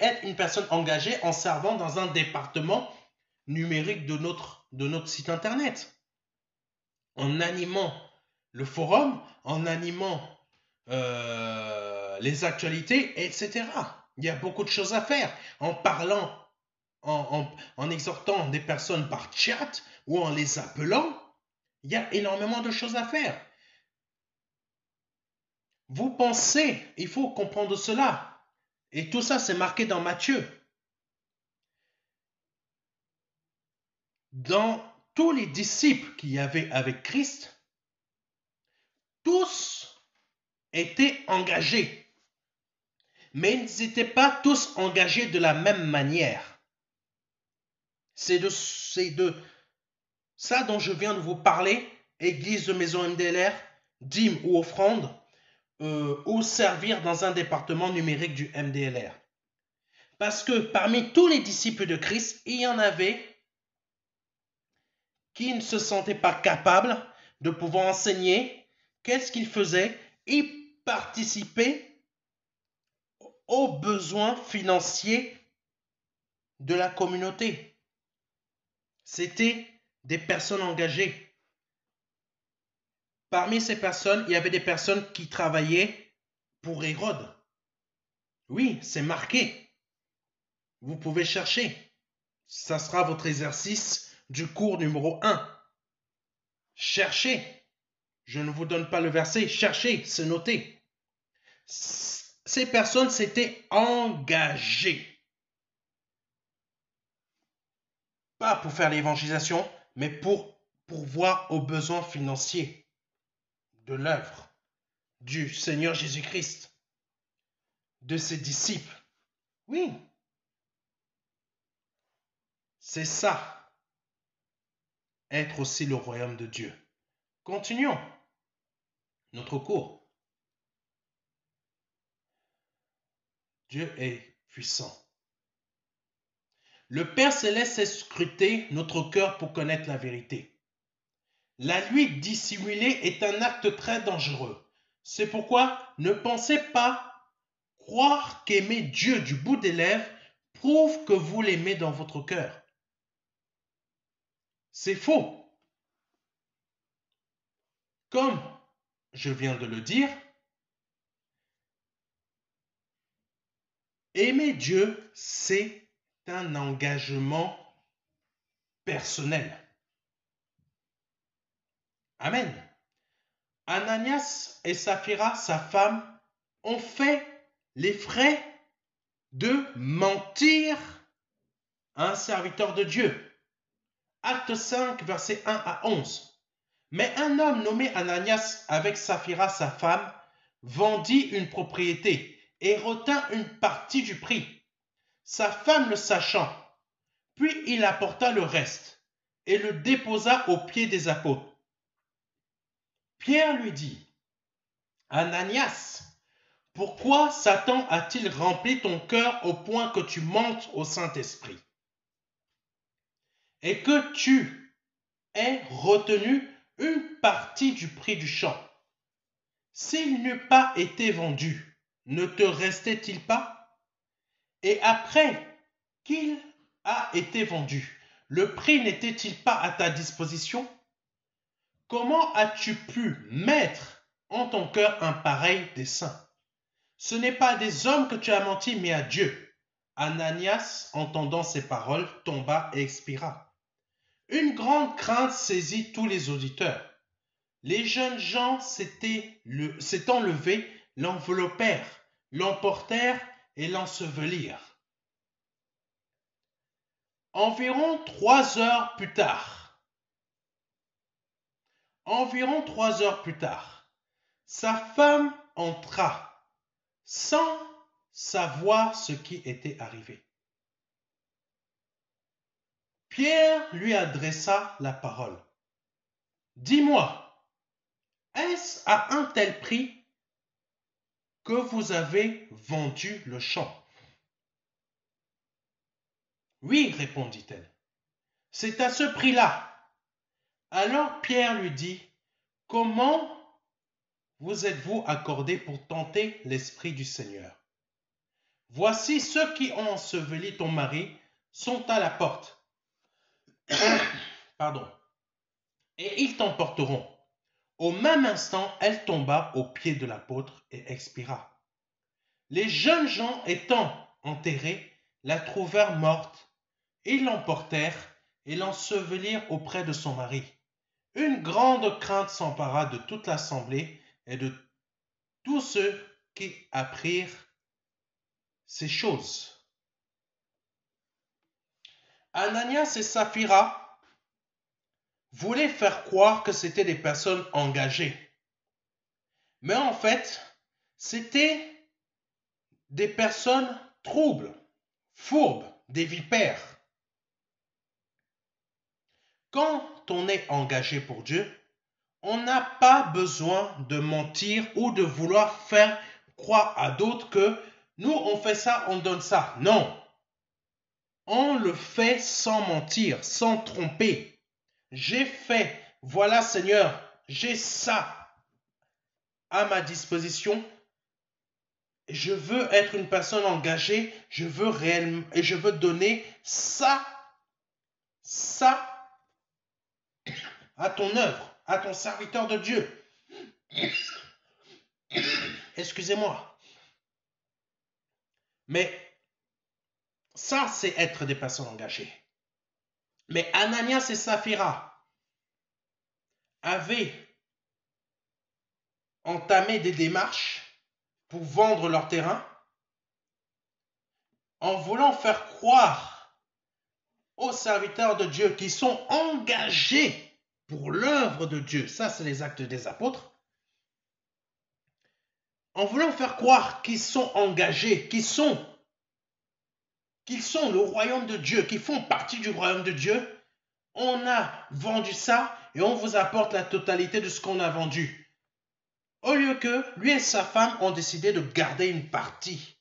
être une personne engagée en servant dans un département numérique de notre site internet, en animant le forum, en animant les actualités, etc. Il y a beaucoup de choses à faire. En parlant, en exhortant des personnes par chat ou en les appelant, il y a énormément de choses à faire. Vous pensez, il faut comprendre cela. Et tout ça, c'est marqué dans Matthieu. Dans tous les disciples qu'il y avait avec Christ, tous étaient engagés. Mais ils n'étaient pas tous engagés de la même manière. C'est de ça dont je viens de vous parler, église de maison MDLR, dîme ou offrande, ou servir dans un département numérique du MDLR. Parce que parmi tous les disciples de Christ, il y en avait qui ne se sentaient pas capables de pouvoir enseigner. Qu'est-ce qu'ils faisaient? Ils participaient aux besoins financiers de la communauté. C'était des personnes engagées. Parmi ces personnes, il y avait des personnes qui travaillaient pour Hérode. Oui, c'est marqué. Vous pouvez chercher. Ça sera votre exercice du cours numéro 1. Cherchez. Je ne vous donne pas le verset. Cherchez, c'est noté. Ces personnes s'étaient engagées. Pas pour faire l'évangélisation, mais pour pourvoir aux besoins financiers de l'œuvre du Seigneur Jésus-Christ, de ses disciples. Oui, c'est ça, être aussi le royaume de Dieu. Continuons notre cours. Dieu est puissant. Le Père Céleste sait scruter notre cœur pour connaître la vérité. La nuit dissimulée est un acte très dangereux. C'est pourquoi ne pensez pas croire qu'aimer Dieu du bout des lèvres prouve que vous l'aimez dans votre cœur. C'est faux. Comme je viens de le dire, aimer Dieu, c'est un engagement personnel. Amen. Ananias et Saphira, sa femme, ont fait les frais de mentir à un serviteur de Dieu. Acte 5, versets 1 à 11. Mais un homme nommé Ananias, avec Saphira, sa femme, vendit une propriété et retint une partie du prix. Sa femme le sachant, puis il apporta le reste et le déposa aux pieds des apôtres. Pierre lui dit, Ananias, pourquoi Satan a-t-il rempli ton cœur au point que tu mentes au Saint-Esprit et que tu aies retenu une partie du prix du champ. S'il n'eût pas été vendu, ne te restait-il pas? Et après qu'il a été vendu, le prix n'était-il pas à ta disposition? Comment as-tu pu mettre en ton cœur un pareil dessein? Ce n'est pas à des hommes que tu as menti, mais à Dieu. Ananias, entendant ces paroles, tomba et expira. Une grande crainte saisit tous les auditeurs. Les jeunes gens s'étant levés, l'enveloppèrent, l'emportèrent et l'ensevelirent. Environ 3 heures plus tard, sa femme entra sans savoir ce qui était arrivé. Pierre lui adressa la parole. Dis-moi, est-ce à un tel prix que vous avez vendu le champ? Oui, répondit-elle. C'est à ce prix-là. Alors Pierre lui dit, comment vous êtes-vous accordé pour tenter l'Esprit du Seigneur? Voici ceux qui ont enseveli ton mari sont à la porte. Pardon. Et ils t'emporteront. Au même instant, elle tomba aux pieds de l'apôtre et expira. Les jeunes gens étant enterrés, la trouvèrent morte. Ils l'emportèrent et l'ensevelirent auprès de son mari. Une grande crainte s'empara de toute l'assemblée et de tous ceux qui apprirent ces choses. Ananias et Saphira voulaient faire croire que c'étaient des personnes engagées. Mais en fait, c'était des personnes troubles, fourbes, des vipères. Quand on est engagé pour Dieu, on n'a pas besoin de mentir ou de vouloir faire croire à d'autres que nous, on fait ça, on donne ça. Non. On le fait sans mentir, sans tromper. J'ai fait, voilà Seigneur, j'ai ça à ma disposition. Je veux être une personne engagée, je veux réellement et je veux donner ça à ton œuvre, à ton serviteur de Dieu. Excusez-moi. Mais ça, c'est être des personnes engagées. Mais Ananias et Saphira avaient entamé des démarches pour vendre leur terrain en voulant faire croire aux serviteurs de Dieu qui sont engagés pour l'œuvre de Dieu. Ça, c'est les actes des apôtres. En voulant faire croire qu'ils sont engagés, qu'ils sont le royaume de Dieu, qu'ils font partie du royaume de Dieu, on a vendu ça et on vous apporte la totalité de ce qu'on a vendu. Au lieu que lui et sa femme ont décidé de garder une partie.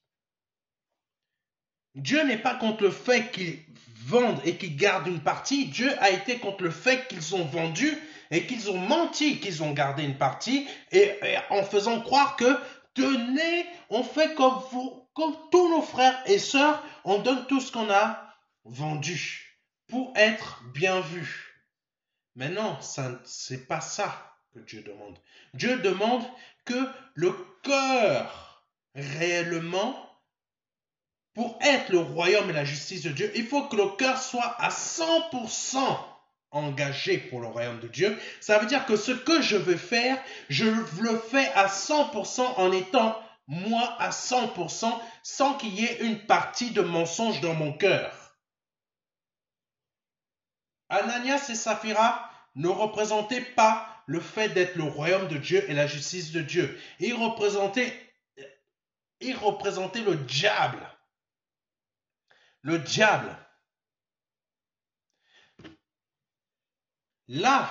Dieu n'est pas contre le fait qu'ils vendent et qu'ils gardent une partie. Dieu a été contre le fait qu'ils ont vendu et qu'ils ont menti, qu'ils ont gardé une partie et en faisant croire que tenez, on fait comme vous, comme tous nos frères et sœurs, on donne tout ce qu'on a vendu pour être bien vu. Mais non, c'est pas ça que Dieu demande. Dieu demande que le cœur réellement, pour être le royaume et la justice de Dieu, il faut que le cœur soit à 100% engagé pour le royaume de Dieu. Ça veut dire que ce que je veux faire, je le fais à 100% en étant moi à 100% sans qu'il y ait une partie de mensonge dans mon cœur. Ananias et Saphira ne représentaient pas le fait d'être le royaume de Dieu et la justice de Dieu. Ils représentaient le diable. Le diable. Là,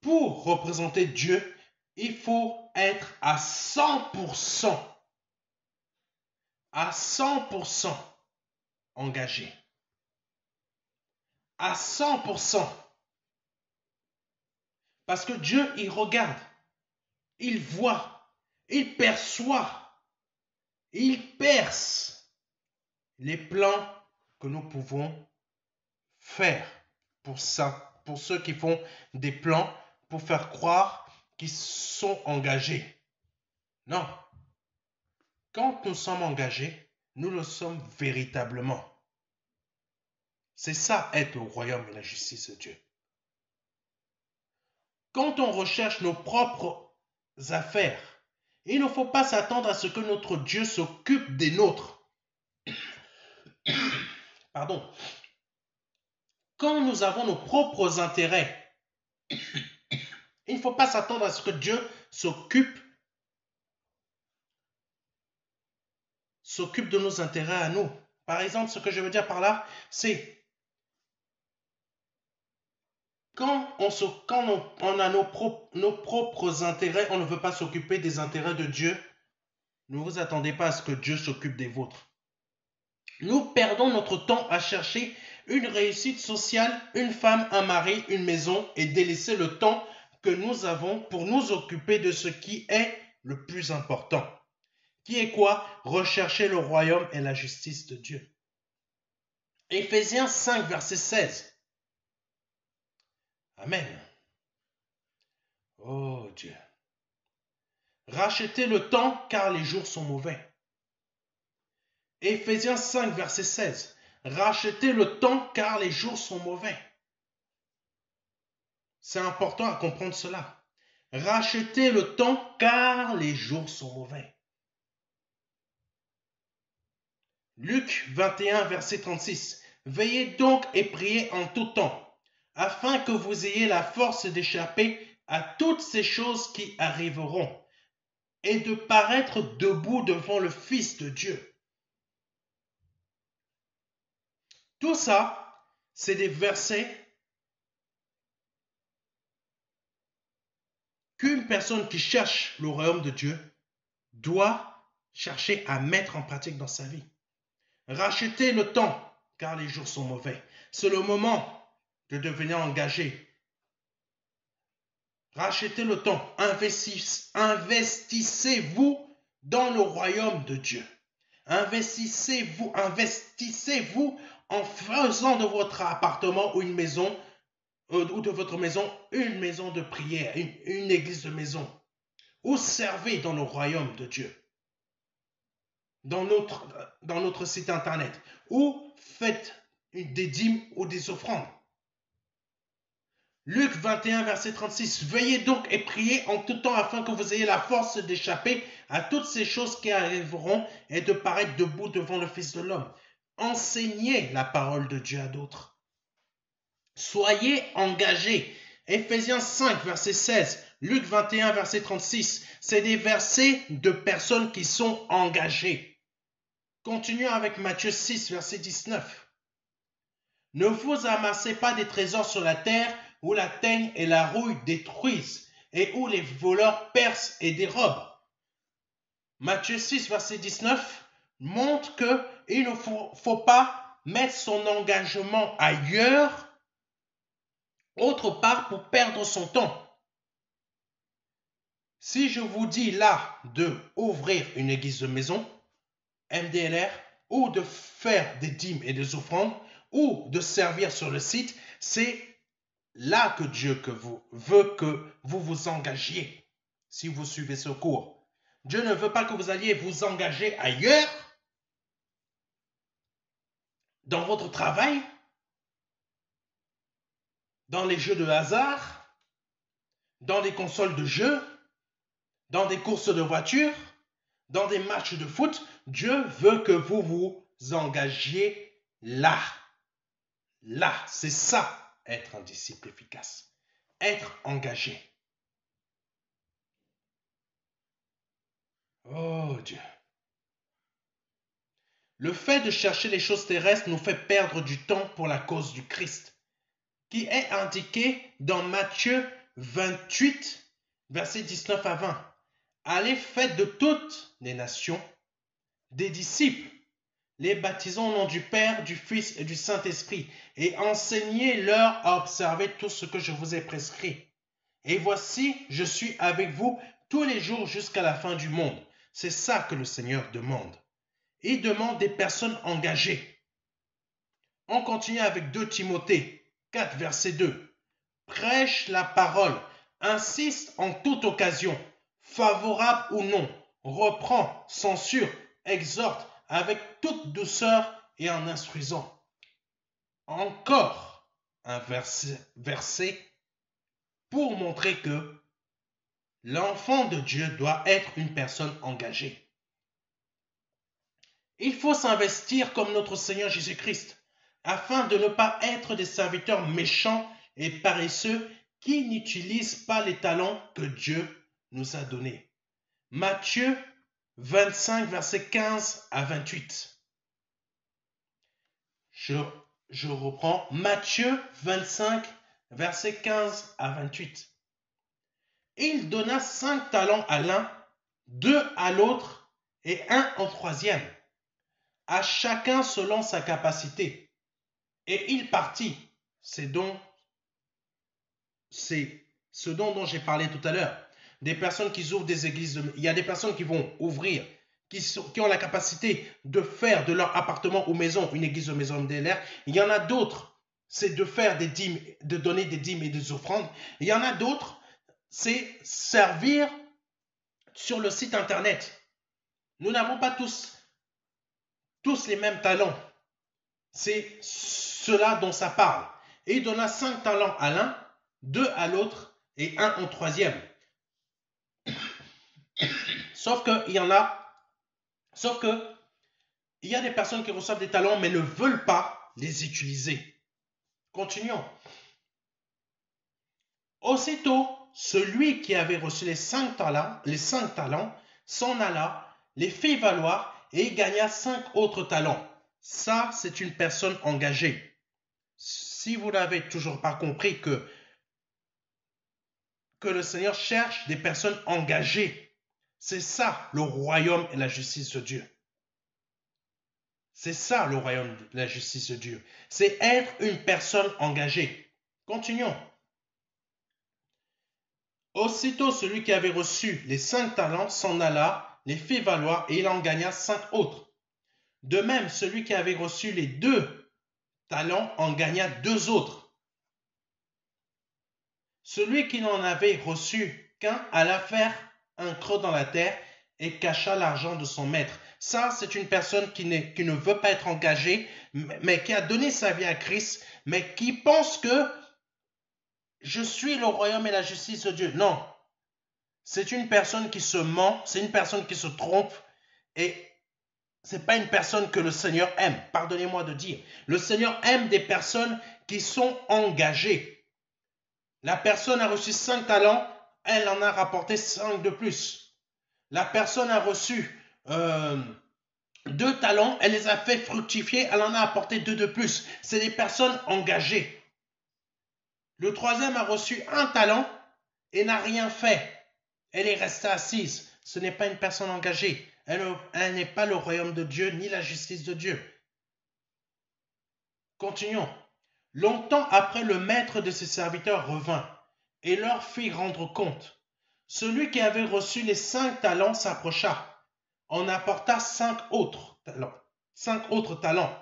pour représenter Dieu, il faut être à 100%, engagé. à 100%. Parce que Dieu, il regarde, il voit, il perçoit, il perce les plans que nous pouvons faire pour ça, pour ceux qui font des plans pour faire croire qu'ils sont engagés. Non. Quand nous sommes engagés, nous le sommes véritablement. C'est ça être au royaume et la justice de Dieu. Quand on recherche nos propres affaires, il ne faut pas s'attendre à ce que notre Dieu s'occupe des nôtres. Pardon. Quand nous avons nos propres intérêts, il ne faut pas s'attendre à ce que Dieu s'occupe de nos intérêts à nous. Par exemple, ce que je veux dire par là, c'est quand on a nos propres intérêts, on ne veut pas s'occuper des intérêts de Dieu. Ne vous attendez pas à ce que Dieu s'occupe des vôtres. Nous perdons notre temps à chercher une réussite sociale, une femme, un mari, une maison et délaisser le temps que nous avons pour nous occuper de ce qui est le plus important. Qui est quoi? Rechercher le royaume et la justice de Dieu. Éphésiens 5, verset 16. Amen. Oh Dieu. Rachetez le temps car les jours sont mauvais. Éphésiens 5, verset 16. Rachetez le temps car les jours sont mauvais. C'est important à comprendre cela. Rachetez le temps car les jours sont mauvais. Luc 21, verset 36. Veillez donc et priez en tout temps, afin que vous ayez la force d'échapper à toutes ces choses qui arriveront et de paraître debout devant le Fils de Dieu. Tout ça, c'est des versets qu'une personne qui cherche le royaume de Dieu doit chercher à mettre en pratique dans sa vie. Rachetez le temps, car les jours sont mauvais. C'est le moment de devenir engagé. Rachetez le temps. Investissez-vous dans le royaume de Dieu. Investissez-vous en faisant de votre appartement ou une maison ou de votre maison une maison de prière, une église de maison. Ou servez dans le royaume de Dieu. Dans notre site internet. Ou faites des dîmes ou des offrandes. Luc 21, verset 36. Veillez donc et priez en tout temps afin que vous ayez la force d'échapper à toutes ces choses qui arriveront et de paraître debout devant le Fils de l'homme. Enseignez la parole de Dieu à d'autres. Soyez engagés. Éphésiens 5, verset 16. Luc 21, verset 36. C'est des versets de personnes qui sont engagées. Continuons avec Matthieu 6, verset 19. Ne vous amassez pas des trésors sur la terre où la teigne et la rouille détruisent et où les voleurs percent et dérobent. Matthieu 6, verset 19 montre qu'il ne faut pas mettre son engagement ailleurs, autre part, pour perdre son temps. Si je vous dis là de ouvrir une église de maison, MDLR, ou de faire des dîmes et des offrandes, ou de servir sur le site, c'est là que Dieu veut que vous vous engagiez si vous suivez ce cours. Dieu ne veut pas que vous alliez vous engager ailleurs, dans votre travail, dans les jeux de hasard, dans les consoles de jeux, dans des courses de voiture, dans des matchs de foot. Dieu veut que vous vous engagiez là. Là, c'est ça, être un disciple efficace. Être engagé. Oh Dieu. Le fait de chercher les choses terrestres nous fait perdre du temps pour la cause du Christ, qui est indiqué dans Matthieu 28, versets 19 à 20. Allez, faites de toutes les nations des disciples, les baptisons au nom du Père, du Fils et du Saint-Esprit, et enseignez-leur à observer tout ce que je vous ai prescrit. Et voici, je suis avec vous tous les jours jusqu'à la fin du monde. C'est ça que le Seigneur demande. Il demande des personnes engagées. On continue avec 2 Timothée 4, verset 2. Prêche la parole, insiste en toute occasion, favorable ou non, reprend, censure, exhorte avec toute douceur et en instruisant. Encore un verset pour montrer que l'enfant de Dieu doit être une personne engagée. Il faut s'investir comme notre Seigneur Jésus-Christ, afin de ne pas être des serviteurs méchants et paresseux qui n'utilisent pas les talents que Dieu nous a donnés. Matthieu 25, versets 15 à 28. Je reprends. Matthieu 25, versets 15 à 28. Il donna 5 talents à l'un, 2 à l'autre et 1 au troisième, à chacun selon sa capacité. Et il partit. C'est ce dont j'ai parlé tout à l'heure. Des personnes qui ouvrent des églises. Il y a des personnes qui vont ouvrir, qui ont la capacité de faire de leur appartement ou maison une église de maison de l'air. Il y en a d'autres, c'est de faire des dîmes, de donner des dîmes et des offrandes. Il y en a d'autres, c'est servir sur le site internet. Nous n'avons pas tous les mêmes talents. C'est cela dont ça parle. Et il donna 5 talents à l'un, 2 à l'autre et 1 au troisième. Sauf que il y a des personnes qui reçoivent des talents mais ne veulent pas les utiliser. Continuons. Aussitôt, celui qui avait reçu les 5 talents s'en alla, les fit valoir et gagna 5 autres talents. Ça, c'est une personne engagée. Si vous n'avez toujours pas compris que le Seigneur cherche des personnes engagées, c'est ça le royaume et la justice de Dieu. C'est ça le royaume de la justice de Dieu. C'est être une personne engagée. Continuons. Aussitôt celui qui avait reçu les 5 talents s'en alla, les fit valoir et il en gagna 5 autres. De même, celui qui avait reçu les 2 talents en gagna 2 autres. Celui qui n'en avait reçu qu'un alla faire un creux dans la terre et cacha l'argent de son maître. Ça, c'est une personne qui ne veut pas être engagée, mais qui a donné sa vie à Christ, mais qui pense que je suis le royaume et la justice de Dieu. Non. C'est une personne qui se ment, c'est une personne qui se trompe, et ce n'est pas une personne que le Seigneur aime. Pardonnez-moi de dire. Le Seigneur aime des personnes qui sont engagées. La personne a reçu 5 talents, elle en a rapporté 5 de plus. La personne a reçu 2 talents, elle les a fait fructifier, elle en a apporté 2 de plus. C'est des personnes engagées. Le troisième a reçu 1 talent et n'a rien fait. Elle est restée assise. Ce n'est pas une personne engagée. Elle n'est pas le royaume de Dieu ni la justice de Dieu. Continuons. Longtemps après, le maître de ses serviteurs revint et leur fit rendre compte. Celui qui avait reçu les 5 talents s'approcha, en apporta 5 autres talents,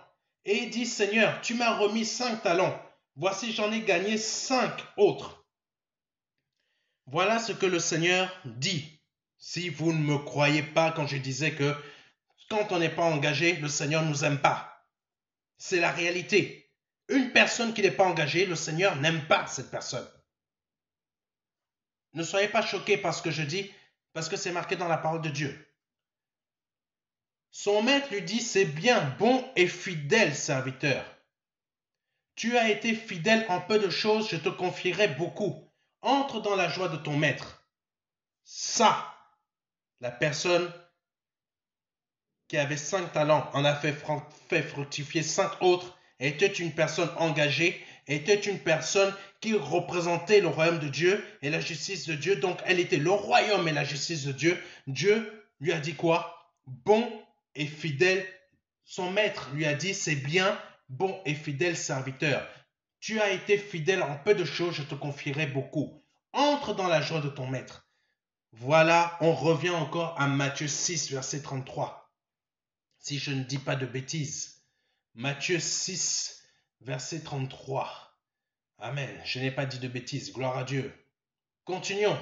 et dit, Seigneur, tu m'as remis 5 talents, voici j'en ai gagné 5 autres. Voilà ce que le Seigneur dit. Si vous ne me croyez pas quand je disais que quand on n'est pas engagé, le Seigneur ne nous aime pas. C'est la réalité. Une personne qui n'est pas engagée, le Seigneur n'aime pas cette personne. Ne soyez pas choqués par ce que je dis, parce que c'est marqué dans la parole de Dieu. Son maître lui dit, c'est bien, bon et fidèle serviteur. Tu as été fidèle en peu de choses, je te confierai beaucoup. Entre dans la joie de ton maître. Ça, la personne qui avait 5 talents en a fait fructifier 5 autres, était une personne engagée, était une personne qui représentait le royaume de Dieu et la justice de Dieu. Donc, elle était le royaume et la justice de Dieu. Dieu lui a dit quoi? Bon et fidèle son maître lui a dit, c'est bien, bon et fidèle serviteur. Tu as été fidèle en peu de choses, je te confierai beaucoup. Entre dans la joie de ton maître. Voilà, on revient encore à Matthieu 6, verset 33. Si je ne dis pas de bêtises. Matthieu 6, verset 33. Amen. Je n'ai pas dit de bêtises. Gloire à Dieu. Continuons.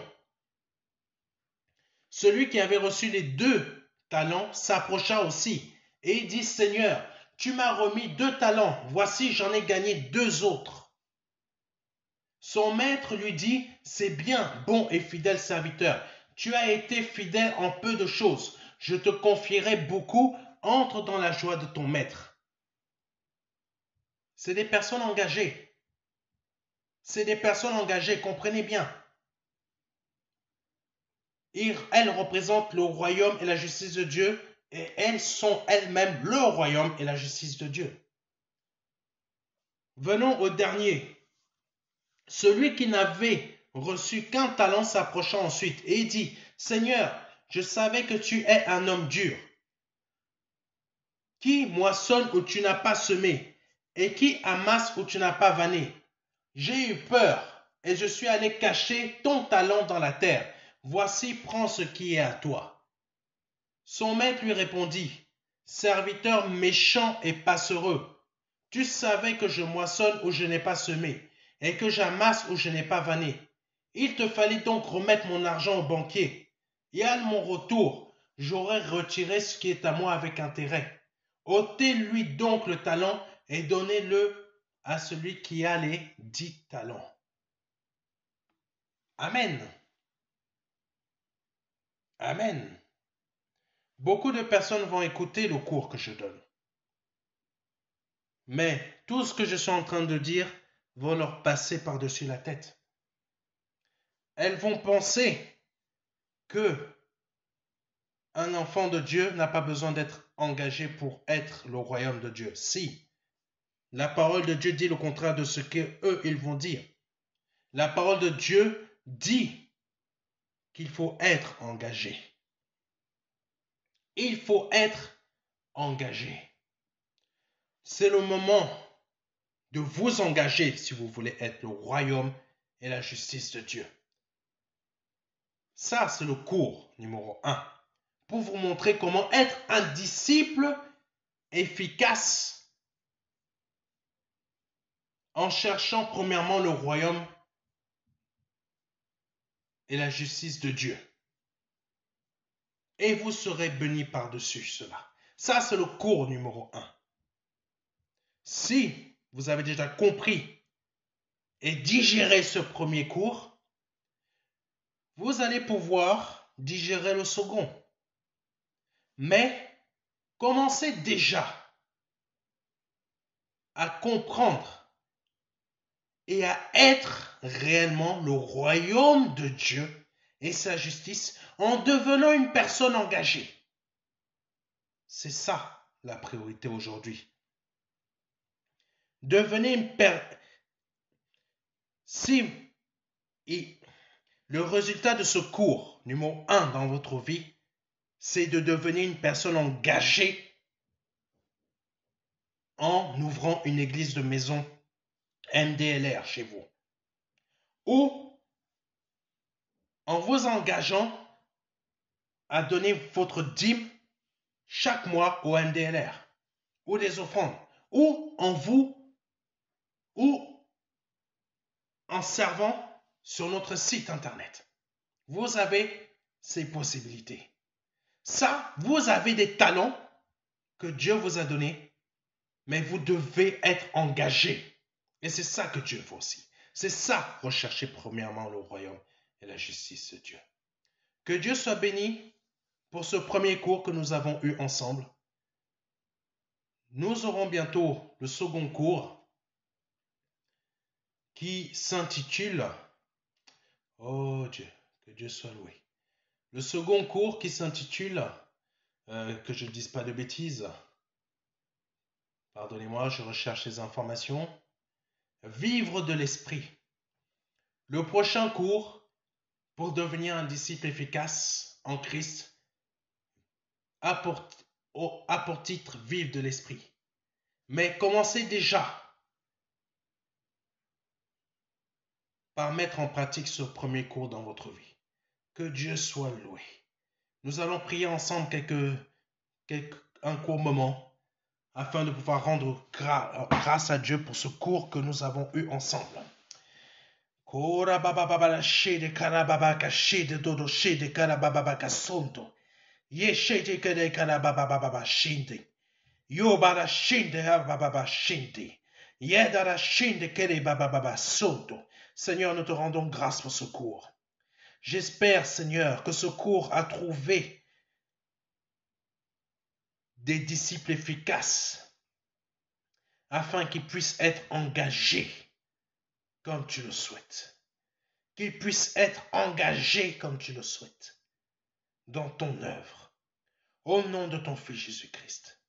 Celui qui avait reçu les 2 talents s'approcha aussi et dit, Seigneur, tu m'as remis 2 talents. Voici, j'en ai gagné 2 autres. Son maître lui dit, c'est bien, bon et fidèle serviteur. Tu as été fidèle en peu de choses. Je te confierai beaucoup. Entre dans la joie de ton maître. C'est des personnes engagées. C'est des personnes engagées, comprenez bien. Elles représentent le royaume et la justice de Dieu, et elles sont elles-mêmes le royaume et la justice de Dieu. Venons au dernier. Celui qui n'avait reçu qu'un talent s'approcha ensuite et dit, Seigneur, je savais que tu es un homme dur, qui moissonne où tu n'as pas semé, et qui amasse où tu n'as pas vanné. J'ai eu peur, et je suis allé cacher ton talent dans la terre. Voici, prends ce qui est à toi. Son maître lui répondit, serviteur méchant et passereux, tu savais que je moissonne où je n'ai pas semé, et que j'amasse où je n'ai pas vanné. Il te fallait donc remettre mon argent au banquier, et à mon retour, j'aurais retiré ce qui est à moi avec intérêt. Ôtez-lui donc le talent et donnez-le à celui qui a les 10 talents. Amen. Amen. Beaucoup de personnes vont écouter le cours que je donne. Mais tout ce que je suis en train de dire va leur passer par-dessus la tête. Elles vont penser que un enfant de Dieu n'a pas besoin d'être engagé pour être le royaume de Dieu. Si, la parole de Dieu dit le contraire de ce qu'eux, ils vont dire. La parole de Dieu dit qu'il faut être engagé. Il faut être engagé. C'est le moment de vous engager si vous voulez être le royaume et la justice de Dieu. Ça, c'est le cours numéro 1 pour vous montrer comment être un disciple efficace en cherchant premièrement le royaume et la justice de Dieu. Et vous serez bénis par-dessus cela. Ça, c'est le cours numéro 1. Si vous avez déjà compris et digéré ce premier cours, vous allez pouvoir digérer le second. Mais commencez déjà à comprendre et à être réellement le royaume de Dieu et sa justice en devenant une personne engagée. C'est ça la priorité aujourd'hui. Devenez une personne. Si le résultat de ce cours numéro 1 dans votre vie, c'est de devenir une personne engagée en ouvrant une église de maison MDLR chez vous. Ou en vous engageant à donner votre dîme chaque mois au MDLR. Ou des offrandes. Ou en servant sur notre site internet. Vous avez ces possibilités. Ça, vous avez des talents que Dieu vous a donnés, mais vous devez être engagé. Et c'est ça que Dieu veut aussi. C'est ça, rechercher premièrement le royaume et la justice de Dieu. Que Dieu soit béni pour ce premier cours que nous avons eu ensemble. Nous aurons bientôt le second cours qui s'intitule, oh Dieu, que Dieu soit loué. Le second cours qui s'intitule, que je ne dise pas de bêtises, pardonnez-moi, je recherche les informations, vivre de l'esprit. Le prochain cours, pour devenir un disciple efficace en Christ, à pour titre Vivre de l'esprit. Mais commencez déjà par mettre en pratique ce premier cours dans votre vie. Que Dieu soit loué. Nous allons prier ensemble un court moment afin de pouvoir rendre grâce à Dieu pour ce cours que nous avons eu ensemble. Kora baba baba la shede kara baba ka shede dodo shede kara baba baba ka sonto. Ye shede kere kara baba baba shinde. Yo bara shinde ha baba baba shinde. Ye dara shinde kere baba baba sonto. Seigneur, nous te rendons grâce pour ce cours. J'espère, Seigneur, que ce cours a trouvé des disciples efficaces afin qu'ils puissent être engagés comme tu le souhaites. Qu'ils puissent être engagés comme tu le souhaites dans ton œuvre. Au nom de ton Fils Jésus-Christ.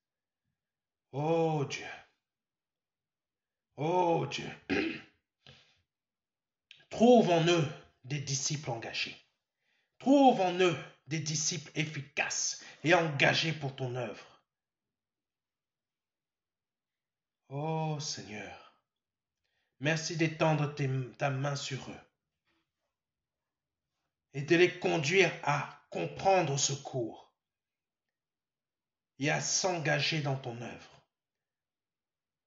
Oh Dieu. Oh Dieu. Trouve en eux des disciples engagés. Trouve en eux des disciples efficaces et engagés pour ton œuvre. Oh Seigneur. Merci d'étendre ta main sur eux et de les conduire à comprendre ce cours et à s'engager dans ton œuvre.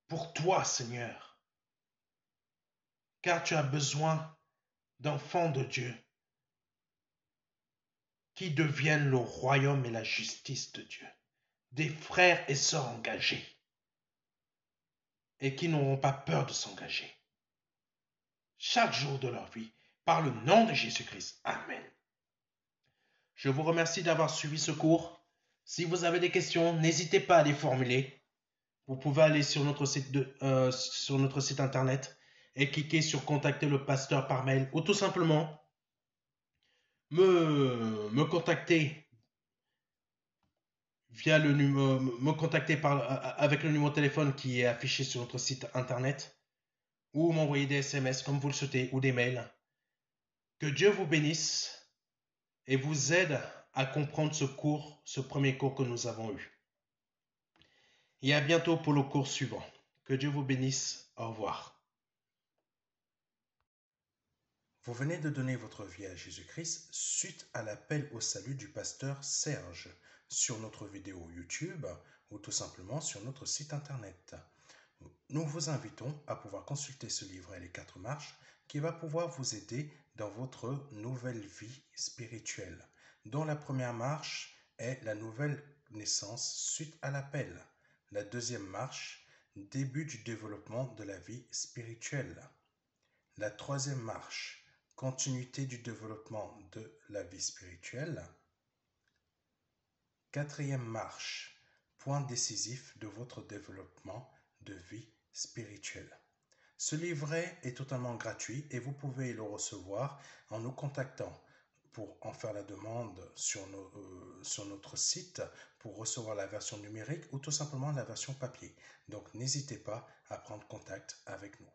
Pour toi, Seigneur, car tu as besoin d'enfants de Dieu qui deviennent le royaume et la justice de Dieu, des frères et sœurs engagés et qui n'auront pas peur de s'engager chaque jour de leur vie, par le nom de Jésus-Christ. Amen. Je vous remercie d'avoir suivi ce cours. Si vous avez des questions, n'hésitez pas à les formuler. Vous pouvez aller sur notre site internet et cliquer sur contacter le pasteur par mail ou tout simplement me contacter via le numéro, me contacter avec le numéro de téléphone qui est affiché sur notre site internet ou m'envoyer des SMS comme vous le souhaitez ou des mails. Que Dieu vous bénisse et vous aide à comprendre ce premier cours que nous avons eu. Et à bientôt pour le cours suivant. Que Dieu vous bénisse. Au revoir. Vous venez de donner votre vie à Jésus-Christ suite à l'appel au salut du pasteur Serge sur notre vidéo YouTube ou tout simplement sur notre site internet. Nous vous invitons à pouvoir consulter ce livret Les 4 marches qui va pouvoir vous aider dans votre nouvelle vie spirituelle, dont la première marche est la nouvelle naissance suite à l'appel. La deuxième marche, début du développement de la vie spirituelle. La troisième marche, continuité du développement de la vie spirituelle. Quatrième marche, point décisif de votre développement de vie spirituelle. Ce livret est totalement gratuit et vous pouvez le recevoir en nous contactant pour en faire la demande sur notre site pour recevoir la version numérique ou tout simplement la version papier. Donc n'hésitez pas à prendre contact avec nous.